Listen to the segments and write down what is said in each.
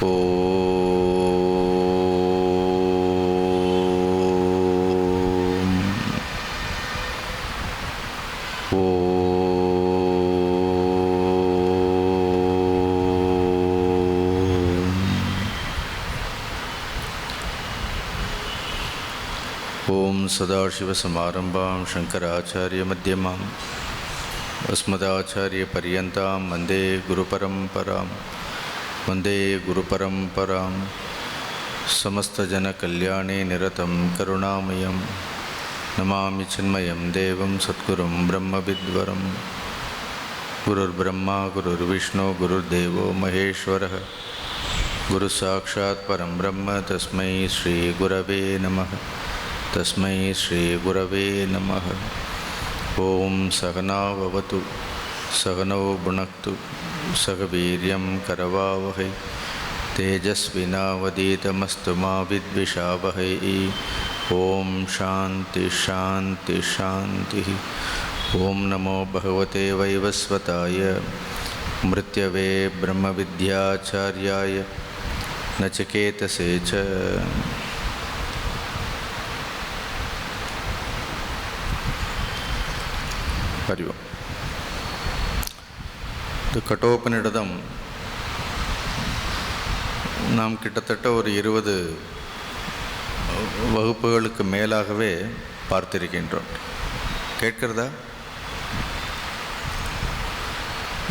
ओम सदाशिवसमारंभां शंकराचार्यमध्यमां अस्मदाचार्यपर्यन्तां वन्दे गुरुपरम्परां समस्तजनकल्याणे निरतं करुणामयं नमामि चिन्मयं देवं सद्गुरुं ब्रह्मविद्वरं गुरुर्ब्रह्मा गुरुर्विष्णु गुरुर्देवो महेश्वरः गुरुसाक्षात् परं ब्रह्म तस्मै श्रीगुरवे नमः। तस्मै श्रीगुरवे नमः। ओम सहना भवतु सहनौ भुनक्तु सह वीर्यं करवावहै तेजस्विनावधीतमस्तु मा विद्विषावहै। ओम शांति शांति शांति। ओम नमो भगवते वैवस्वताय मृत्यवे ब्रह्मविद्याचार्याय नचिकेतसे च। हरि ओम। இந்த கட்டோபனிடதம் நாம் கிட்டத்தட்ட ஒரு 20 வகுப்புகளுக்கு மேலாகவே பார்த்திருக்கின்றோம். கேட்கிறதா?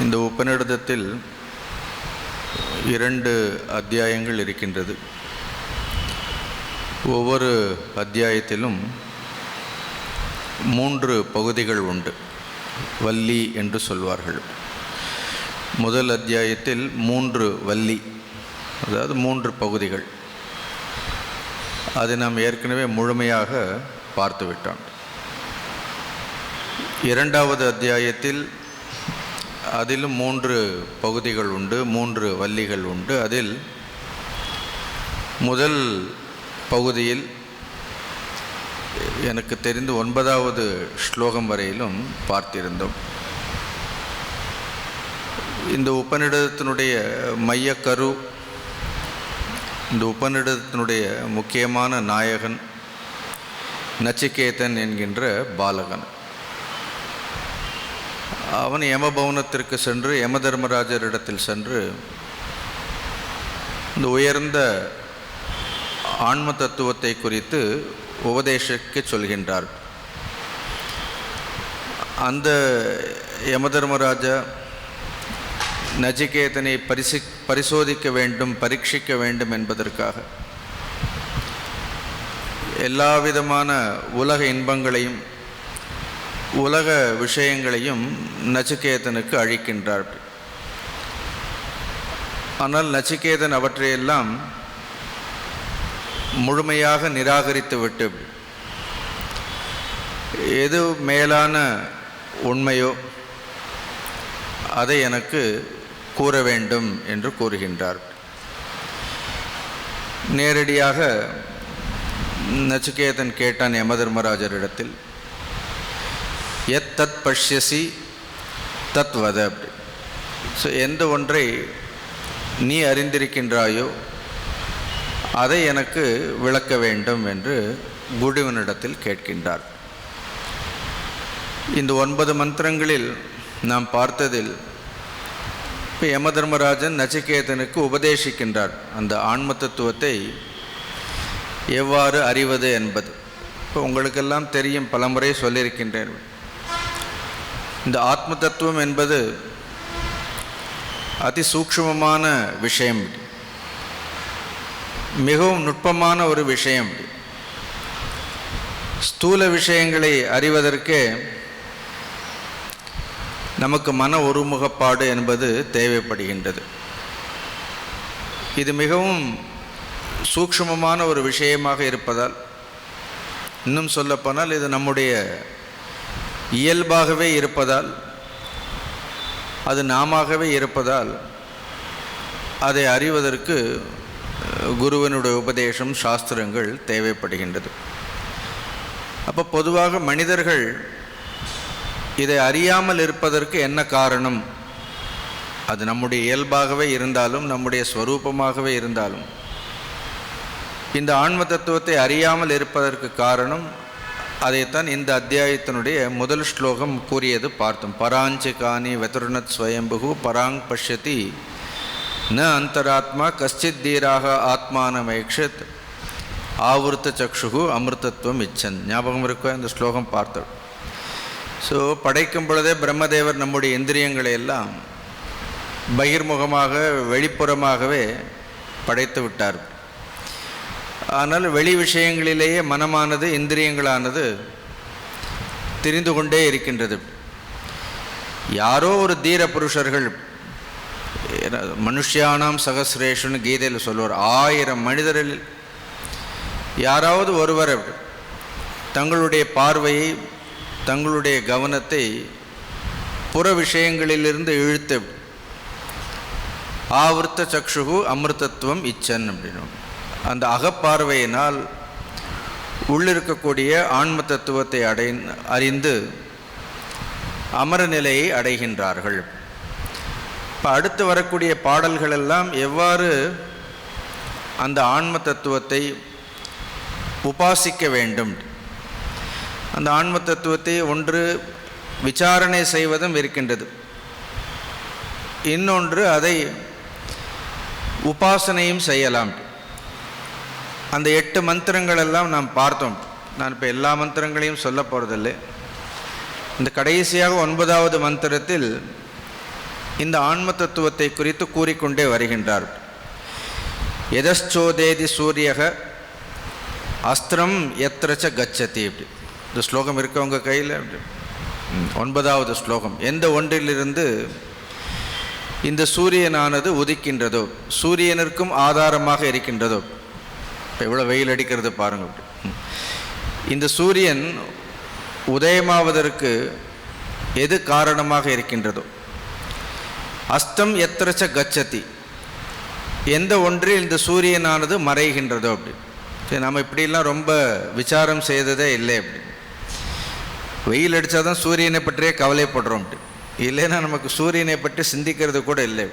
இந்த உபநிடதத்தில் 2 அத்தியாயங்கள் இருக்கின்றது. ஒவ்வொரு அத்தியாயத்திலும் 3 பகுதிகள் உண்டு. வள்ளி என்று சொல்வார்கள். முதல் அத்தியாயத்தில் 3 வள்ளி, அதாவது 3 பகுதிகள். அதை நாம் ஏற்கனவே முழுமையாக பார்த்துவிட்டோம். இரண்டாவது அத்தியாயத்தில் அதிலும் 3 பகுதிகள் உண்டு, 3 வள்ளிகள் உண்டு. அதில் முதல் பகுதியில் எனக்கு தெரிந்து 9வது ஸ்லோகம் வரையிலும் பார்த்திருந்தோம். இந்த உபநிடதத்தினுடைய மையக்கரு, இந்த உபநிடதத்தினுடைய முக்கியமான நாயகன் நச்சிகேதன் என்கின்ற பாலகன். அவன் யமபவனத்திற்கு சென்று யமதர்மராஜரிடத்தில் சென்று இந்த உயர்ந்த ஆன்ம தத்துவத்தை குறித்து உபதேசிக்க சொல்கின்றார். அந்த யமதர்மராஜா நச்சிகேதனை பரிசோதிக்க வேண்டும், பரீட்சிக்க வேண்டும் என்பதற்காக எல்லா விதமான உலக இன்பங்களையும் உலக விஷயங்களையும் நச்சிகேதனுக்கு அளிக்கின்றார். ஆனால் நச்சிகேதன் அவற்றையெல்லாம் முழுமையாக நிராகரித்துவிட்டு எது மேலான உண்மையோ அதை எனக்கு கூற வேண்டும் என்று கூறுகின்றார். நேரடியாக நச்சிகேதன் கேட்டான் யமதர்மராஜரிடத்தில், எத் தத் பஷ்யசி தத் வத. ஸோ எந்த ஒன்றை நீ அறிந்திருக்கின்றாயோ அதை எனக்கு விளக்க வேண்டும் என்று குருவினிடத்தில் கேட்கின்றார். இந்த 9 மந்திரங்களில் நாம் பார்த்ததில் இப்போ யமதர்மராஜன் நச்சிகேதனுக்கு உபதேசிக்கின்றார் அந்த ஆன்ம தத்துவத்தை எவ்வாறு அறிவது என்பது. இப்போ உங்களுக்கெல்லாம் தெரியும், பலமுறை சொல்லியிருக்கின்றேன். இந்த ஆத்ம தத்துவம் என்பது அதி சூக்ஷ்மமான விஷயம், மிகவும் நுட்பமான ஒரு விஷயம். ஸ்தூல விஷயங்களை அறிவதற்கே நமக்கு மன ஒருமுகப்பாடு என்பது தேவைப்படுகின்றது. இது மிகவும் சூக்ஷ்மமான ஒரு விஷயமாக இருப்பதால், இன்னும் சொல்லப்போனால் இது நம்முடைய இயல்பாகவே இருப்பதால், அது நாமாகவே இருப்பதால், அதை அறிவதற்கு குருவனுடைய உபதேசம், சாஸ்திரங்கள் தேவைப்படுகின்றது. அப்போ பொதுவாக மனிதர்கள் இதை அறியாமல் இருப்பதற்கு என்ன காரணம் அது நம்முடைய இயல்பாகவே இருந்தாலும், நம்முடைய ஸ்வரூபமாகவே இருந்தாலும், இந்த ஆன்ம தத்துவத்தை அறியாமல் இருப்பதற்கு காரணம், அதைத்தான் இந்த அத்தியாயத்தினுடைய முதல் ஸ்லோகம் கூறியது பார்த்தோம். பராஞ்சிகானி வெதுர்ணத் ஸ்வயம்புகு பராங் பஷ்யதி ந அந்தராத்மா கஷ்டித் தீராக ஆத்மானமேக்ஷத் ஆவருத்த சக்ஷுகு அமிர்தத்துவம் இச்சன். ஞாபகம் இருக்கோ இந்த ஸ்லோகம் பார்த்தோம். ஸோ படைக்கும் பொழுதே பிரம்மதேவர் நம்முடைய இந்திரியங்களை எல்லாம் பகிர்முகமாக வெளிப்புறமாகவே படைத்து விட்டார். ஆனால் வெளி விஷயங்களிலேயே மனமானது, இந்திரியங்களானது தெரிந்து கொண்டே இருக்கின்றது. யாரோ ஒரு தீர புருஷர்கள், மனுஷியானாம் சகசிரேஷுன்னு கீதையில் சொல்லுவார், 1000 மனிதரில் யாராவது ஒருவர் தங்களுடைய பார்வையை, தங்களுடைய கவனத்தை புற விஷயங்களிலிருந்து இழுத்து ஆவர்த்த சக்ஷுகு அமிர்தத்துவம் இச்சன் அப்படின்னு, அந்த அகப்பார்வையினால் உள்ளிருக்கக்கூடிய ஆன்ம தத்துவத்தை அறிந்து அமர நிலையை அடைகின்றார்கள். இப்போ அடுத்து வரக்கூடிய பாடல்கள் எல்லாம் எவ்வாறு அந்த ஆன்ம தத்துவத்தை உபாசிக்க வேண்டும், அந்த ஆன்ம தத்துவத்தை ஒன்று விசாரணை செய்வதும் இருக்கின்றது, இன்னொன்று அதை உபாசனையும் செய்யலாம். அந்த 8 மந்திரங்கள் எல்லாம் நாம் பார்த்தோம். நான் இப்போ எல்லா மந்திரங்களையும் சொல்ல போகிறதில்லை. இந்த கடைசியாக 9வது மந்திரத்தில் இந்த ஆன்ம தத்துவத்தை குறித்து கூறிக்கொண்டே வருகின்றார். எதச்சோதேதி சூரியக அஸ்திரம் எத்திரச்ச கச்சதி. இப்படி இந்த ஸ்லோகம் இருக்கவங்க கையில் 9வது ஸ்லோகம். எந்த ஒன்றிலிருந்து இந்த சூரியனானது உதிக்கின்றதோ, சூரியனிற்கும் ஆதாரமாக இருக்கின்றதோ, இப்போ எவ்வளோ வெயில் அடிக்கிறது பாருங்கள். இந்த சூரியன் உதயமாவதற்கு எது காரணமாக இருக்கின்றதோ, அஸ்தம் எத்திரச்ச கச்சதி, எந்த ஒன்றில் இந்த சூரியனானது மறைகின்றதோ. அப்படி நம்ம இப்படிலாம் ரொம்ப விசாரம் செய்ததே இல்லை. அப்படி வெயில் அடித்தா தான் சூரியனை பற்றியே கவலைப்படுறோம். அப்படி இல்லைன்னா நமக்கு சூரியனை பற்றி சிந்திக்கிறது கூட இல்லை.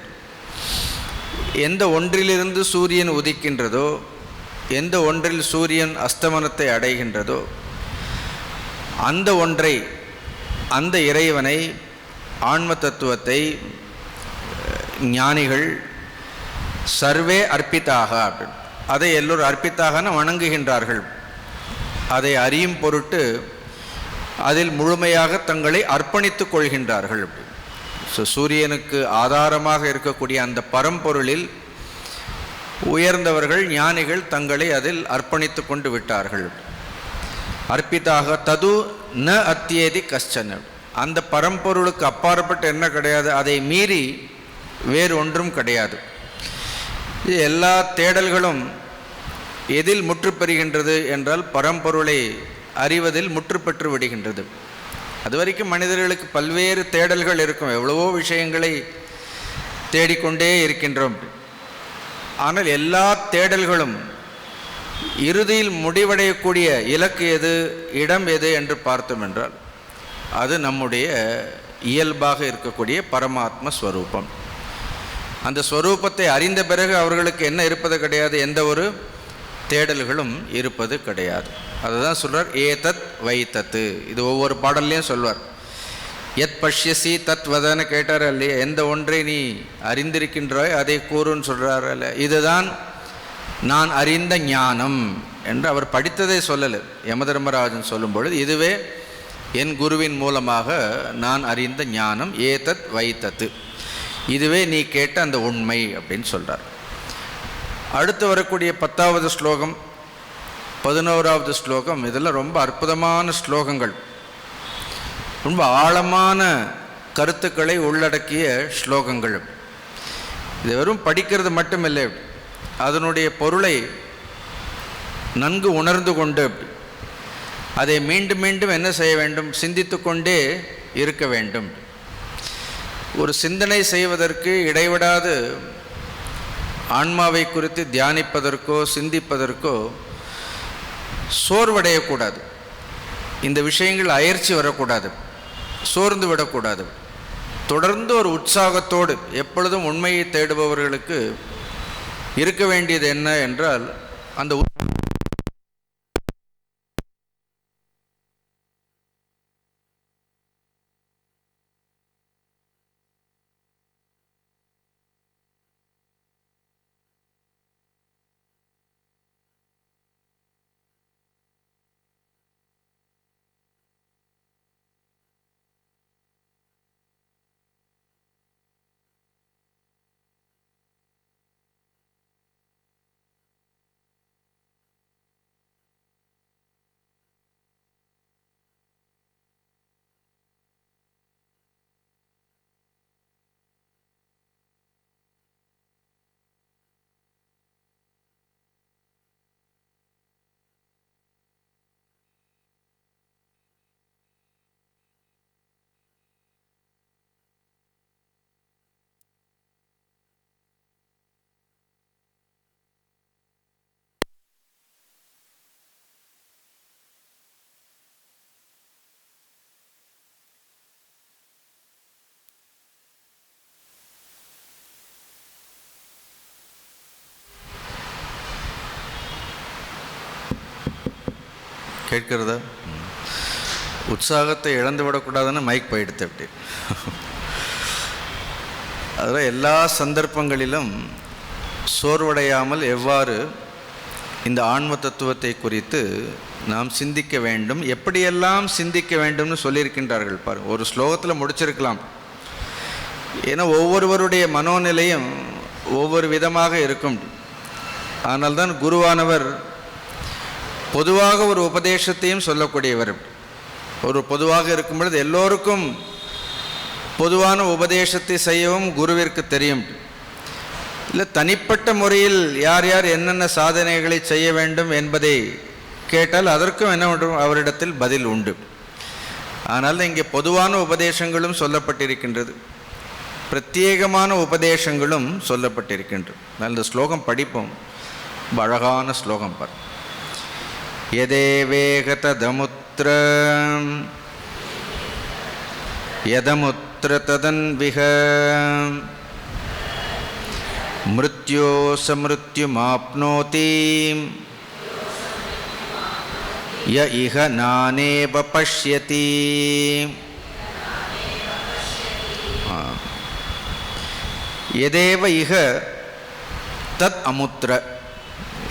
எந்த ஒன்றிலிருந்து சூரியன் உதிக்கின்றதோ, எந்த ஒன்றில் சூரியன் அஸ்தமனத்தை அடைகின்றதோ, அந்த ஒன்றை, அந்த இறைவனை, ஆன்ம தத்துவத்தை ஞானிகள் சர்வே அர்ப்பித்தாக, அதை எல்லோரும் அர்ப்பித்தாகன வணங்குகின்றார்கள். அதை அறியும் பொருட்டு அதில் முழுமையாக தங்களை அர்ப்பணித்துக் கொள்கின்றார்கள். ஸோ சூரியனுக்கு ஆதாரமாக இருக்கக்கூடிய அந்த பரம்பொருளில் உயர்ந்தவர்கள், ஞானிகள் தங்களை அதில் அர்ப்பணித்து கொண்டு விட்டார்கள். அர்ப்பித்தாக தது ந அத்தியேதி கஷ்டன, அந்த பரம்பொருளுக்கு அப்பாற்பட்டு என்ன கிடையாது, அதை மீறி வேறு ஒன்றும் கிடையாது. எல்லா தேடல்களும் எதில் முற்று பெறுகின்றது என்றால் பரம்பொருளை அறிவதில் முற்று பெற்று விடுகின்றது. அது வரைக்கும் மனிதர்களுக்கு பல்வேறு தேடல்கள் இருக்கும், எவ்வளவோ விஷயங்களை தேடிக்கொண்டே இருக்கின்றோம். ஆனால் எல்லா தேடல்களும் இறுதியில் முடிவடையக்கூடிய இலக்கு எது, இடம் எது என்று பார்த்தோம் என்றால் அது நம்முடைய இயல்பாக இருக்கக்கூடிய பரமாத்ம ஸ்வரூபம். அந்த ஸ்வரூபத்தை அறிந்த பிறகு அவர்களுக்கு என்ன இருப்பது கிடையாது, எந்த ஒரு தேடல்களும் இருப்பது கிடையாது. அதுதான் சொல்றார், ஏதத் வைத்தத்து. இது ஒவ்வொரு பாடல்லையும் சொல்வார். எத் பஷ்யசி தத் வதன்னு கேட்டார் இல்லையா, எந்த ஒன்றை நீ அறிந்திருக்கின்றாய் அதை கூறுன்னு சொல்கிறார் அல்ல. இதுதான் நான் அறிந்த ஞானம் என்று அவர் படித்ததை சொல்லலை. யமதர்மராஜன் சொல்லும் பொழுது இதுவே என் குருவின் மூலமாக நான் அறிந்த ஞானம், ஏதத் வைத்தத்து, இதுவே நீ கேட்ட அந்த உண்மை அப்படின்னு சொல்கிறார். அடுத்து வரக்கூடிய 10வது ஸ்லோகம், 11வது ஸ்லோகம், இதெல்லாம் ரொம்ப அற்புதமான ஸ்லோகங்கள், ரொம்ப ஆழமான கருத்துக்களை உள்ளடக்கிய ஸ்லோகங்கள். இது வெறும் படிக்கிறது மட்டுமில்லை, அதனுடைய பொருளை நன்கு உணர்ந்து கொண்டு அதை மீண்டும் மீண்டும் என்ன செய்ய வேண்டும், சிந்தித்து கொண்டே இருக்க வேண்டும். ஒரு சிந்தனை செய்வதற்கு இடைவிடாது ஆன்மாவை குறித்து தியானிப்பதற்கோ சிந்திப்பதற்கோ சோர்வடையக்கூடாது. இந்த விஷயங்கள் அயற்சி வரக்கூடாது, சோர்ந்து விடக்கூடாது. தொடர்ந்து ஒரு உற்சாகத்தோடு எப்பொழுதும் உண்மையை தேடுபவர்களுக்கு இருக்க வேண்டியது என்ன என்றால், அந்த கேட்கிறதா? உற்சாகத்தை இழந்து விடக்கூடாதுன்னு மைக் போயிடுத்து. அப்படி அதில் எல்லா சந்தர்ப்பங்களிலும் சோர்வடையாமல் எவ்வாறு இந்த ஆன்ம தத்துவத்தை குறித்து நாம் சிந்திக்க வேண்டும், எப்படியெல்லாம் சிந்திக்க வேண்டும்னு சொல்லியிருக்கின்றார்கள் பாருங்கள். ஒரு ஸ்லோகத்தில் முடிச்சிருக்கலாம். ஏன்னா ஒவ்வொருவருடைய மனோநிலையும் ஒவ்வொரு விதமாக இருக்கும். ஆனால்தான் குருவானவர் பொதுவாக ஒரு உபதேசத்தையும் சொல்லக்கூடியவர். ஒரு பொதுவாக இருக்கும் பொழுது எல்லோருக்கும் பொதுவான உபதேசத்தை செய்யவும் குருவிற்கு தெரியும். இல்லை தனிப்பட்ட முறையில் யார் யார் என்னென்ன சாதனைகளை செய்ய வேண்டும் என்பதை கேட்டால் அதற்கும் என்ன அவரிடத்தில் பதில் உண்டு. ஆனால் இங்கே பொதுவான உபதேசங்களும் சொல்லப்பட்டிருக்கின்றது, பிரத்யேகமான உபதேசங்களும் சொல்லப்பட்டிருக்கின்றது. அந்த ஸ்லோகம் படிப்போம். அழகான ஸ்லோகம் பார். யதேவேகதமுத்ர யதமுத்ர ததன்விஹ மிருத்யோ சமிருத்யுமாப்னோதி ய இஹ நானேவ பஷ்யதி. யதேவ இஹ தத் அமுத்ர.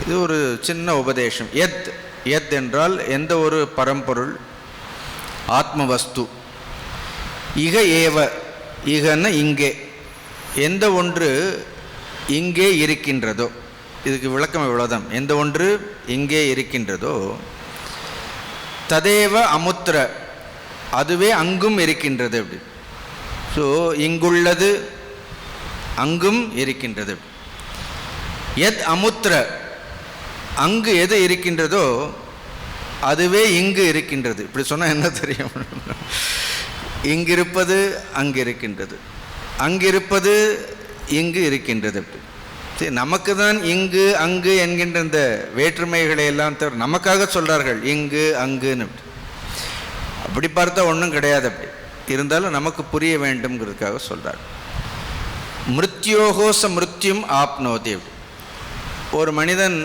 இது ஒரு சின்ன உபதேசம். யத் யத் என்றால் எந்த ஒரு பரம்பொருள், ஆத்மவஸ்து. இக ஏவ, இகன்னா இங்கே, எந்த ஒன்று இங்கே இருக்கின்றதோ, இதுக்கு விளக்கம் இவ்வளோதான். எந்த ஒன்று இங்கே இருக்கின்றதோ, ததேவ அமுத்திர, அதுவே அங்கும் இருக்கின்றது. அப்படி ஸோ இங்குள்ளது அங்கும் இருக்கின்றது. எத் அமுத்திர, அங்கு எது இருக்கின்றதோ அதுவே இங்கு இருக்கின்றது. இப்படி சொன்னால் என்ன தெரியும்? இங்கிருப்பது அங்கு இருக்கின்றது, அங்கிருப்பது இங்கு இருக்கின்றது. சரி, நமக்கு தான் இங்கு அங்கு என்கின்ற இந்த வேற்றுமைகளை எல்லாம் தவிர நமக்காக சொல்கிறார்கள் இங்கு அங்குன்னு. அப்படி பார்த்தா ஒன்றும் கிடையாது. அப்படி இருந்தாலும் நமக்கு புரிய வேண்டும்ங்கிறதுக்காக சொல்கிறார். மிருத்யோகோச மிருத்யும் ஆப்னோதி. ஒரு மனிதன்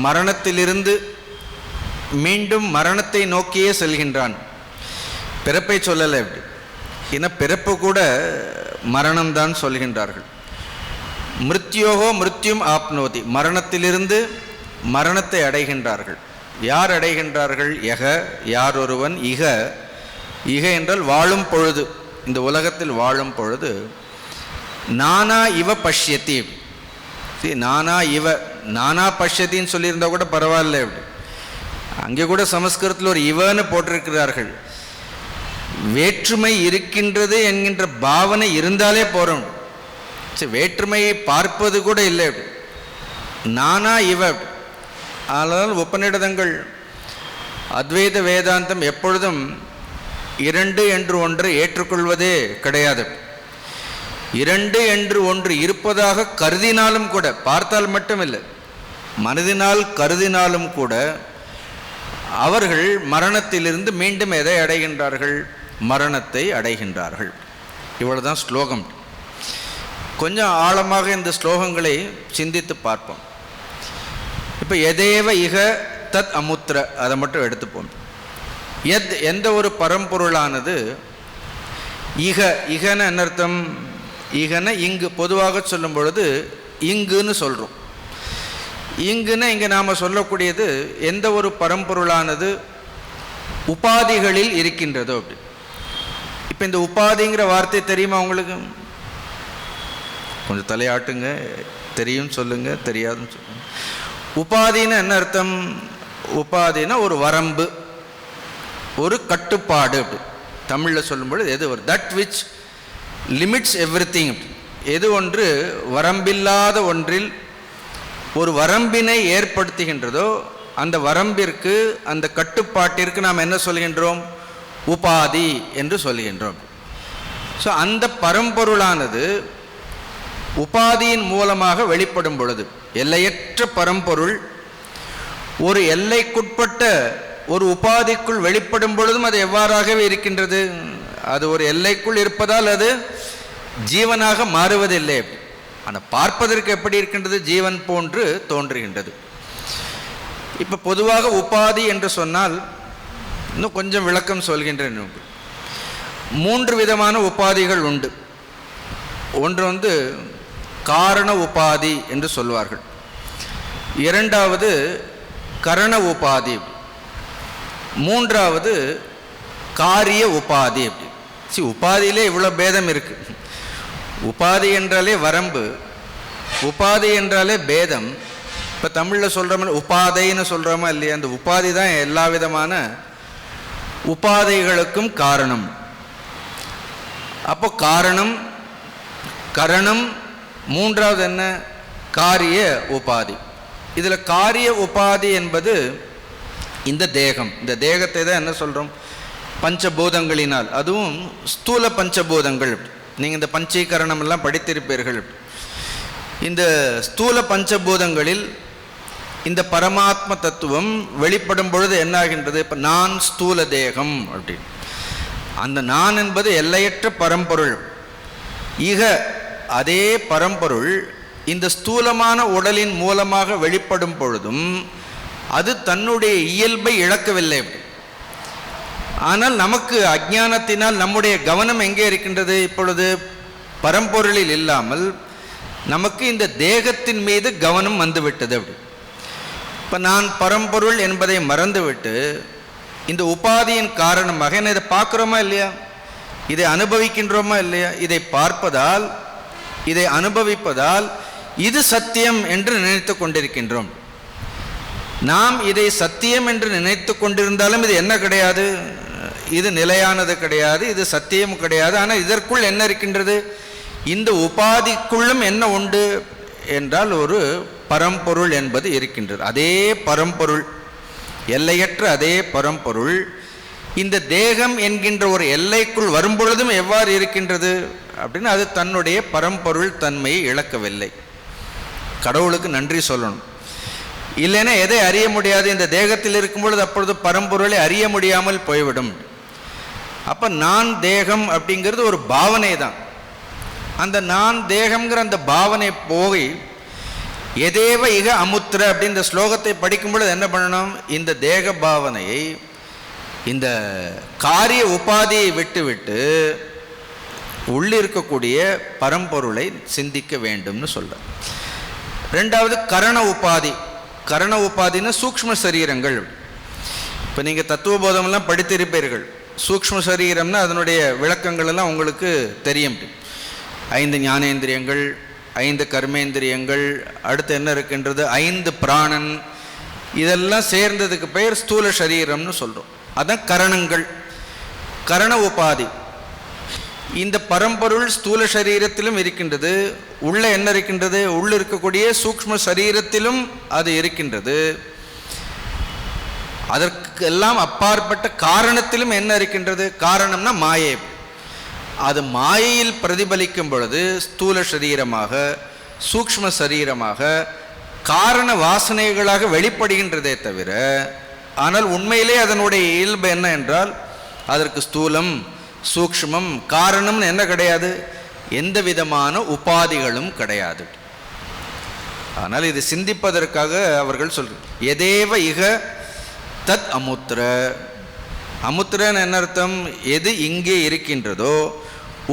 மரணத்திலிருந்து மீண்டும் மரணத்தை நோக்கியே செல்கின்றான். பிறப்பை சொல்லலை. அப்படி ஏன்னா பிறப்பு கூட மரணம்தான் சொல்கின்றார்கள். மிருத்யோகோ மிருத்யும் ஆப்னோதி, மரணத்திலிருந்து மரணத்தை அடைகின்றார்கள். யார் அடைகின்றார்கள்? யக, யார் ஒருவன். இக, இக என்றால் வாழும் பொழுது, இந்த உலகத்தில் வாழும் பொழுது. நானா இவ பஷ்யத்தி. நானா இவ, நானா பஷ்யத்தின்னு சொல்லியிருந்தா கூட பரவாயில்ல. அப்படி அங்கே கூட சமஸ்கிருதத்தில் ஒரு இவன்னு போட்டிருக்கிறார்கள். வேற்றுமை இருக்கின்றது என்கின்ற பாவனை இருந்தாலே போகிறோம். சரி, வேற்றுமையை பார்ப்பது கூட இல்லை. நானா இவ. ஆனால் உபநிடதங்கள், அத்வைத வேதாந்தம் எப்பொழுதும் இரண்டு என்று ஒன்றை ஏற்றுக்கொள்வதே கிடையாது. இரண்டு என்று ஒன்று இருப்பதாக கருதினாலும் கூட, பார்த்தால் மட்டும் இல்லை, மனதினால் கருதினாலும் கூட அவர்கள் மரணத்திலிருந்து மீண்டும் எதை அடைகின்றார்கள்? மரணத்தை அடைகின்றார்கள். இவ்வளோ தான் ஸ்லோகம். கொஞ்சம் ஆழமாக இந்த ஸ்லோகங்களை சிந்தித்து பார்ப்போம். இப்போ எதேவ இக தத் அமுத்திர, அதை மட்டும் எடுத்துப்போம். எந்த ஒரு பரம்பொருளானது இகன என்ன அர்த்தம்? இகன இங்கு, பொதுவாக சொல்லும் பொழுது இங்குன்னு சொல்கிறோம். இங்குன்னு இங்கே நாம் சொல்லக்கூடியது எந்த ஒரு பரம்பொருளானது உபாதிகளில் இருக்கின்றதோ அப்படி. இப்போ இந்த உபாதிங்கிற வார்த்தை தெரியுமா உங்களுக்கு? கொஞ்சம் தலையாட்டுங்க. தெரியும் சொல்லுங்க, தெரியாதுன்னு சொல்லுங்க. உபாதின்னு என்ன அர்த்தம்? உபாதினா ஒரு வரம்பு, ஒரு கட்டுப்பாடு அப்படி. தமிழில் சொல்லும்பொழுது எது ஒரு தட் விச் லிமிட்ஸ் எவ்ரிதிங். எது ஒன்று வரம்பில்லாத ஒன்றில் ஒரு வரம்பினை ஏற்படுத்துகின்றதோ அந்த வரம்பிற்கு, அந்த கட்டுப்பாட்டிற்கு நாம் என்ன சொல்கின்றோம்? உபாதி என்று சொல்கின்றோம். ஸோ அந்த பரம்பொருளானது உபாதியின் மூலமாக வெளிப்படும் பொழுது, எல்லையற்ற பரம்பொருள் ஒரு எல்லைக்குட்பட்ட ஒரு உபாதிக்குள் வெளிப்படும் பொழுதும் அது எவ்வாறாகவே இருக்கின்றது? அது ஒரு எல்லைக்குள் இருப்பதால் அது ஜீவனாக மாறுவதில்லை. ஆனால் பார்ப்பதற்கு எப்படி இருக்கின்றது? ஜீவன் போன்று தோன்றுகின்றது. இப்போ பொதுவாக உபாதி என்று சொன்னால் இன்னும் கொஞ்சம் விளக்கம் சொல்கின்றேன். 3 விதமான உபாதிகள் உண்டு. ஒன்று காரண உபாதி என்று சொல்வார்கள். இரண்டாவது கரண உபாதி. மூன்றாவது காரிய உபாதி. அப்படி உபாதியிலே இவ்வளோ பேதம் இருக்கு. உபாதி என்றாலே வரம்பு, உபாதி என்றாலே பேதம். இப்போ தமிழில் சொல்கிறோம் உபாதைன்னு சொல்கிறோமா இல்லையா? அந்த உபாதி தான் எல்லா விதமான உபாதைகளுக்கும் காரணம். அப்போ காரணம், கரணம், மூன்றாவது என்ன? காரிய உபாதி. இதில் காரிய உபாதி என்பது இந்த தேகம். இந்த தேகத்தை தான் என்ன சொல்கிறோம்? பஞ்சபூதங்களினால், அதுவும் ஸ்தூல பஞ்சபூதங்கள். நீங்கள் இந்த பஞ்சீகரணம் எல்லாம் படித்திருப்பீர்கள். இந்த ஸ்தூல பஞ்சபூதங்களில் இந்த பரமாத்ம தத்துவம் வெளிப்படும் பொழுது என்னாகின்றது? இப்போ நான் ஸ்தூல தேகம் அப்படின்னு. அந்த நான் என்பது எல்லையற்ற பரம்பொருள். அதே பரம்பொருள் இந்த ஸ்தூலமான உடலின் மூலமாக வெளிப்படும் பொழுதும் அது தன்னுடைய இயல்பை இழக்கவில்லை. ஆனால் நமக்கு அஞ்ஞானத்தினால் நம்முடைய கவனம் எங்கே இருக்கின்றது? இப்பொழுது பரம்பொருளில் இல்லாமல் நமக்கு இந்த தேகத்தின் மீது கவனம் வந்துவிட்டது. அப்படி இப்போ நான் பரம்பொருள் என்பதை மறந்துவிட்டு இந்த உபாதியின் காரணமாக என்ன இதை பார்க்குறோமா இல்லையா? இதை அனுபவிக்கின்றோமா இல்லையா? இதை பார்ப்பதால், இதை அனுபவிப்பதால் இது சத்தியம் என்று நினைத்து கொண்டிருக்கின்றோம். நாம் இதை சத்தியம் என்று நினைத்து கொண்டிருந்தாலும் இது என்ன கிடையாது? இது நிலையானது கிடையாது, இது சத்தியம் கிடையாது. ஆனால் இதற்குள் என்ன இருக்கின்றது? இந்த உபாதிக்குள்ளும் என்ன உண்டு என்றால் ஒரு பரம்பொருள் என்பது இருக்கின்றது. அதே பரம்பொருள், எல்லையற்ற அதே பரம்பொருள் இந்த தேகம் என்கின்ற ஒரு எல்லைக்குள் வரும்பொழுதும் எவ்வாறு இருக்கின்றது அப்படின்னு அது தன்னுடைய பரம்பொருள் தன்மையை இழக்கவில்லை. கடவுளுக்கு நன்றி சொல்லணும். இல்லைன்னா எதை அறிய முடியாது? இந்த தேகத்தில் இருக்கும் பொழுது அப்பொழுது பரம்பொருளை அறிய முடியாமல் போய்விடும். அப்போ நான் தேகம் அப்படிங்கிறது ஒரு பாவனை தான். அந்த நான் தேகம்ங்கிற அந்த பாவனை போய் எதேவ இக அமுத்திர அப்படின்ற ஸ்லோகத்தை படிக்கும் பொழுது என்ன பண்ணணும்? இந்த தேக பாவனையை, இந்த காரிய உபாதியை விட்டு உள்ளிருக்கக்கூடிய பரம்பொருளை சிந்திக்க வேண்டும்னு சொல்ற. ரெண்டாவது கரண உபாதி. கரண உபாதின்னா சூக்ஷ்ம சரீரங்கள். இப்போ நீங்கள் தத்துவபோதமெல்லாம் படித்திருப்பீர்கள். சூக்ஷ்ம சரீரம்னா அதனுடைய விளக்கங்கள் எல்லாம் உங்களுக்கு தெரியும். 5 ஞானேந்திரியங்கள், 5 கர்மேந்திரியங்கள், அடுத்து என்ன இருக்கின்றது? 5 பிராணன். இதெல்லாம் சேர்ந்ததுக்கு பெயர் ஸ்தூல சரீரம்னு சொல்கிறோம். அதான் கரணங்கள், கரண உபாதி. இந்த பரம்பொருள் ஸ்தூல சரீரத்திலும் இருக்கின்றது. உள்ள என்ன இருக்கின்றது? உள்ள இருக்கக்கூடிய சூக்ஷ்ம சரீரத்திலும் அது இருக்கின்றது. அதற்கு எல்லாம் அப்பாற்பட்ட காரணத்திலும் என்ன இருக்கின்றது? காரணம்னா மாயை. அது மாயையில் பிரதிபலிக்கும் பொழுது ஸ்தூல சரீரமாக, சூக்ஷ்ம சரீரமாக, காரண வாசனைகளாக வெளிப்படுகின்றதே தவிர, ஆனால் உண்மையிலே அதனுடைய இயல்பு என்ன என்றால் அதற்கு ஸ்தூலம், சூக்ஷ்மம், காரணம்னு என்ன கிடையாது, எந்த விதமான உபாதிகளும் கிடையாது. ஆனால் இது சிந்திப்பதற்காக அவர்கள் சொல்றாங்க, எதேவ இக தத் அமுத்திர. அமுத்திரன்னு என்ன அர்த்தம், எது இங்கே இருக்கின்றதோ,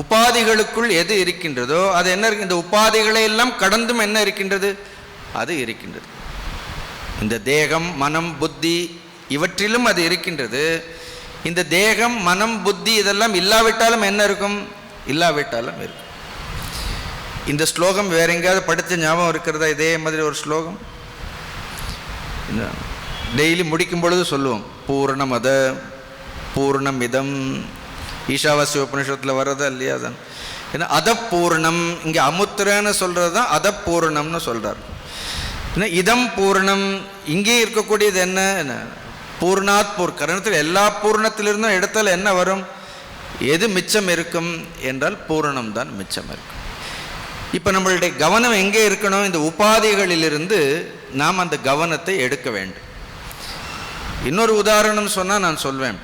உபாதிகளுக்குள் எது இருக்கின்றதோ அது என்ன இருக்கு, இந்த உபாதிகளை எல்லாம் கடந்தும் என்ன இருக்கின்றது, அது இருக்கின்றது. இந்த தேகம் மனம் புத்தி இவற்றிலும் அது இருக்கின்றது. இந்த தேகம் மனம் புத்தி இதெல்லாம் இல்லாவிட்டாலும் என்ன இருக்கும், இல்லாவிட்டாலும் இருக்கும். இந்த ஸ்லோகம் வேற எங்கேயாவது படித்த ஞாபகம் இருக்கிறதா? இதே மாதிரி ஒரு ஸ்லோகம் டெய்லி முடிக்கும் பொழுது சொல்லுவோம், பூர்ணமத பூர்ணமிதம். ஈஷாவாசிய உபநிஷத்தில் வர்றதா இல்லையா? அதான் ஏன்னா அதப்பூர்ணம், இங்கே அமுத்திரன்னு சொல்கிறது தான் அதப்பூர்ணம்னு சொல்கிறார். ஏன்னா இதம் பூர்ணம், இங்கே இருக்கக்கூடியது என்ன, பூர்ணாத் கரணத்தில் எல்லா பூர்ணத்திலிருந்தும் இடத்துல என்ன வரும், எது மிச்சம் இருக்கும் என்றால் பூரணம் தான் மிச்சம் இருக்கும். இப்போ நம்மளுடைய கவனம் எங்கே இருக்கணும், இந்த உபாதிகளிலிருந்து நாம் அந்த கவனத்தை எடுக்க வேண்டும். இன்னொரு உதாரணம் சொன்னால் நான் சொல்வேன்,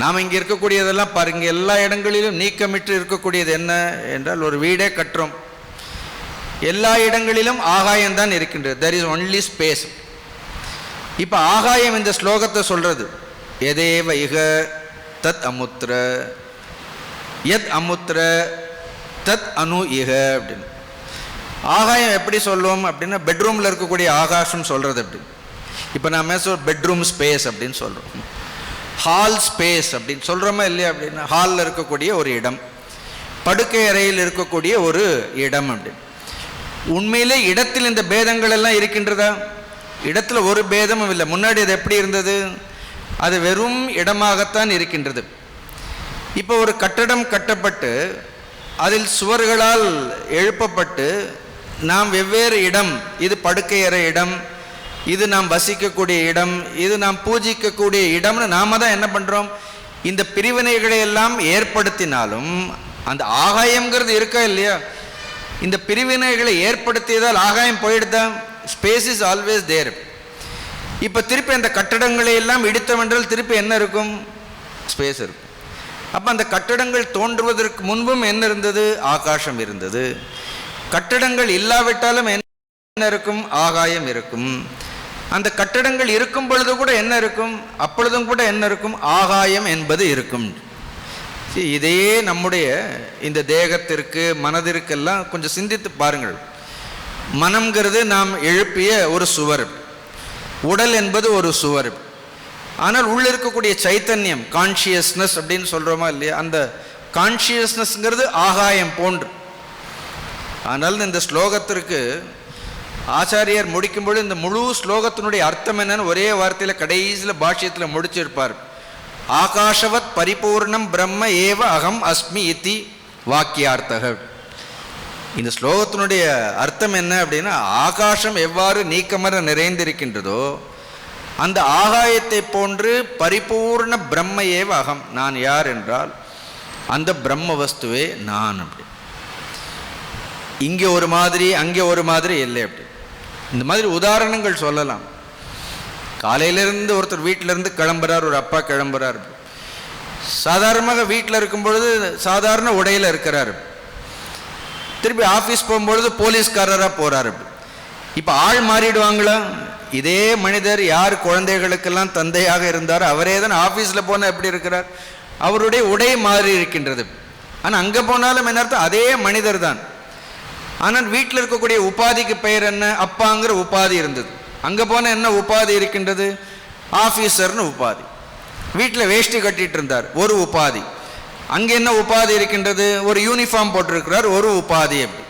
நாம் இங்கே இருக்கக்கூடியதெல்லாம் பாருங்க, எல்லா இடங்களிலும் நீக்கமிட்டு இருக்கக்கூடியது என்ன என்றால், ஒரு வீடே கட்டுறோம், எல்லா இடங்களிலும் ஆகாயம்தான் இருக்கின்றது. there is only space. இப்போ ஆகாயம் இந்த ஸ்லோகத்தை சொல்றது, எதேவ இக தத் அமுத்திர யத் அமுத்திர தத் அணு இக அப்படின்னு. ஆகாயம் எப்படி சொல்லுவோம் அப்படின்னா, பெட்ரூமில் இருக்கக்கூடிய ஆகாசம் சொல்கிறது அப்படி. இப்போ நாம் பெட்ரூம் ஸ்பேஸ் அப்படின்னு சொல்கிறோம், ஹால் ஸ்பேஸ் அப்படின்னு சொல்கிறோமா இல்லையா? அப்படின்னா ஹாலில் இருக்கக்கூடிய ஒரு இடம், படுக்கை அறையில் இருக்கக்கூடிய ஒரு இடம் அப்படின்னு. உண்மையிலே இடத்தில் இந்த பேதங்கள் எல்லாம் இருக்கின்றதா? இடத்துல ஒரு பேதமும் இல்லை. முன்னாடி அது எப்படி இருந்தது, அது வெறும் இடமாகத்தான் இருக்கின்றது. இப்போ ஒரு கட்டடம் கட்டப்பட்டு அதில் சுவர்களால் எழுப்பப்பட்டு நாம் வெவ்வேறு இடம், இது படுக்கை அறை இடம், இது நாம் வசிக்கக்கூடிய இடம், இது நாம் பூஜிக்கக்கூடிய இடம்னு நாம தான் என்ன பண்ணுறோம், இந்த பிரிவினைகளை எல்லாம் ஏற்படுத்தினாலும் அந்த ஆகாயம்ங்கிறது இருக்கா இல்லையா? இந்த பிரிவினைகளை ஏற்படுத்தியதால் ஆகாயம் போயிடுதா? Space is always there. இப்போ திருப்பி அந்த கட்டடங்களை எல்லாம் இடித்தவென்றால் திருப்பி என்ன இருக்கும், ஸ்பேஸ் இருக்கும். அப்போ அந்த கட்டடங்கள் தோன்றுவதற்கு முன்பும் என்ன இருந்தது, ஆகாசம் இருந்தது. கட்டடங்கள் இல்லாவிட்டாலும் என்ன இருக்கும், ஆகாயம் இருக்கும். அந்த கட்டடங்கள் இருக்கும் பொழுது கூட என்ன இருக்கும், அப்பொழுதும் கூட என்ன இருக்கும், ஆகாயம் என்பது இருக்கும். இதையே நம்முடைய இந்த தேகத்திற்கு மனதிற்கெல்லாம் கொஞ்சம் சிந்தித்து பாருங்கள். மனம்ங்கிறது நாம் எழுப்பிய ஒரு சுவர், உடல் என்பது ஒரு சுவர். ஆனால் உள்ள இருக்கக்கூடிய சைத்தன்யம், கான்ஷியஸ்னஸ் அப்படின்னு சொல்கிறோமா இல்லையா, அந்த கான்ஷியஸ்னஸ்ங்கிறது ஆகாயம் போன்று. ஆனால் இந்த ஸ்லோகத்திற்கு ஆச்சாரியர் முடிக்கும்போது இந்த முழு ஸ்லோகத்தினுடைய அர்த்தம் என்னன்னு ஒரே வார்த்தையில் கடைசியில் பாஷ்யத்தில் முடிச்சிருப்பார். ஆகாஷவத் பரிபூர்ணம் பிரம்ம ஏவ அகம் அஸ்மி இத்தி வாக்கியார்த்தக. இந்த ஸ்லோகத்தினுடைய அர்த்தம் என்ன அப்படின்னா, ஆகாசம் எவ்வாறு நீக்கமர நிறைந்திருக்கின்றதோ அந்த ஆகாயத்தை போன்று பரிபூர்ண பிரம்ம ஏவ அகம், நான் யார் என்றால் அந்த பிரம்ம வஸ்துவே நான். அப்படி இங்கே ஒரு மாதிரி அங்கே ஒரு மாதிரி இல்லை. அப்படி இந்த மாதிரி உதாரணங்கள் சொல்லலாம். காலையிலிருந்து ஒருத்தர் வீட்டிலேருந்து கிளம்புறார், ஒரு அப்பா கிளம்புறார், சாதாரணமாக வீட்டில் இருக்கும் பொழுது சாதாரண உடையில் இருக்கிறார். திருப்பி ஆஃபீஸ் போகும்பொழுது போலீஸ்காரராக போகிறார். இப்போ ஆள் மாறிடுவாங்களா? இதே மனிதர் யார் குழந்தைகளுக்கெல்லாம் தந்தையாக இருந்தார் அவரே தான் ஆஃபீஸில் போனால் எப்படி இருக்கிறார், அவருடைய உடை மாறி இருக்கின்றது. ஆனால் அங்கே போனாலும் என்ன அர்த்தம், அதே மனிதர் தான். ஆனால் வீட்டில் இருக்கக்கூடிய உபாதிக்கு பெயர் என்ன, அப்பாங்கிற உபாதி இருந்தது. அங்கே போனால் என்ன உபாதி இருக்கின்றது, ஆஃபீஸர்னு உபாதி. வீட்டில் வேஷ்டி கட்டிட்டு இருந்தார், ஒரு உபாதி. அங்கே என்ன உபாதி இருக்கின்றது, ஒரு யூனிஃபார்ம் போட்டிருக்கிறார், ஒரு உபாதி. அப்படி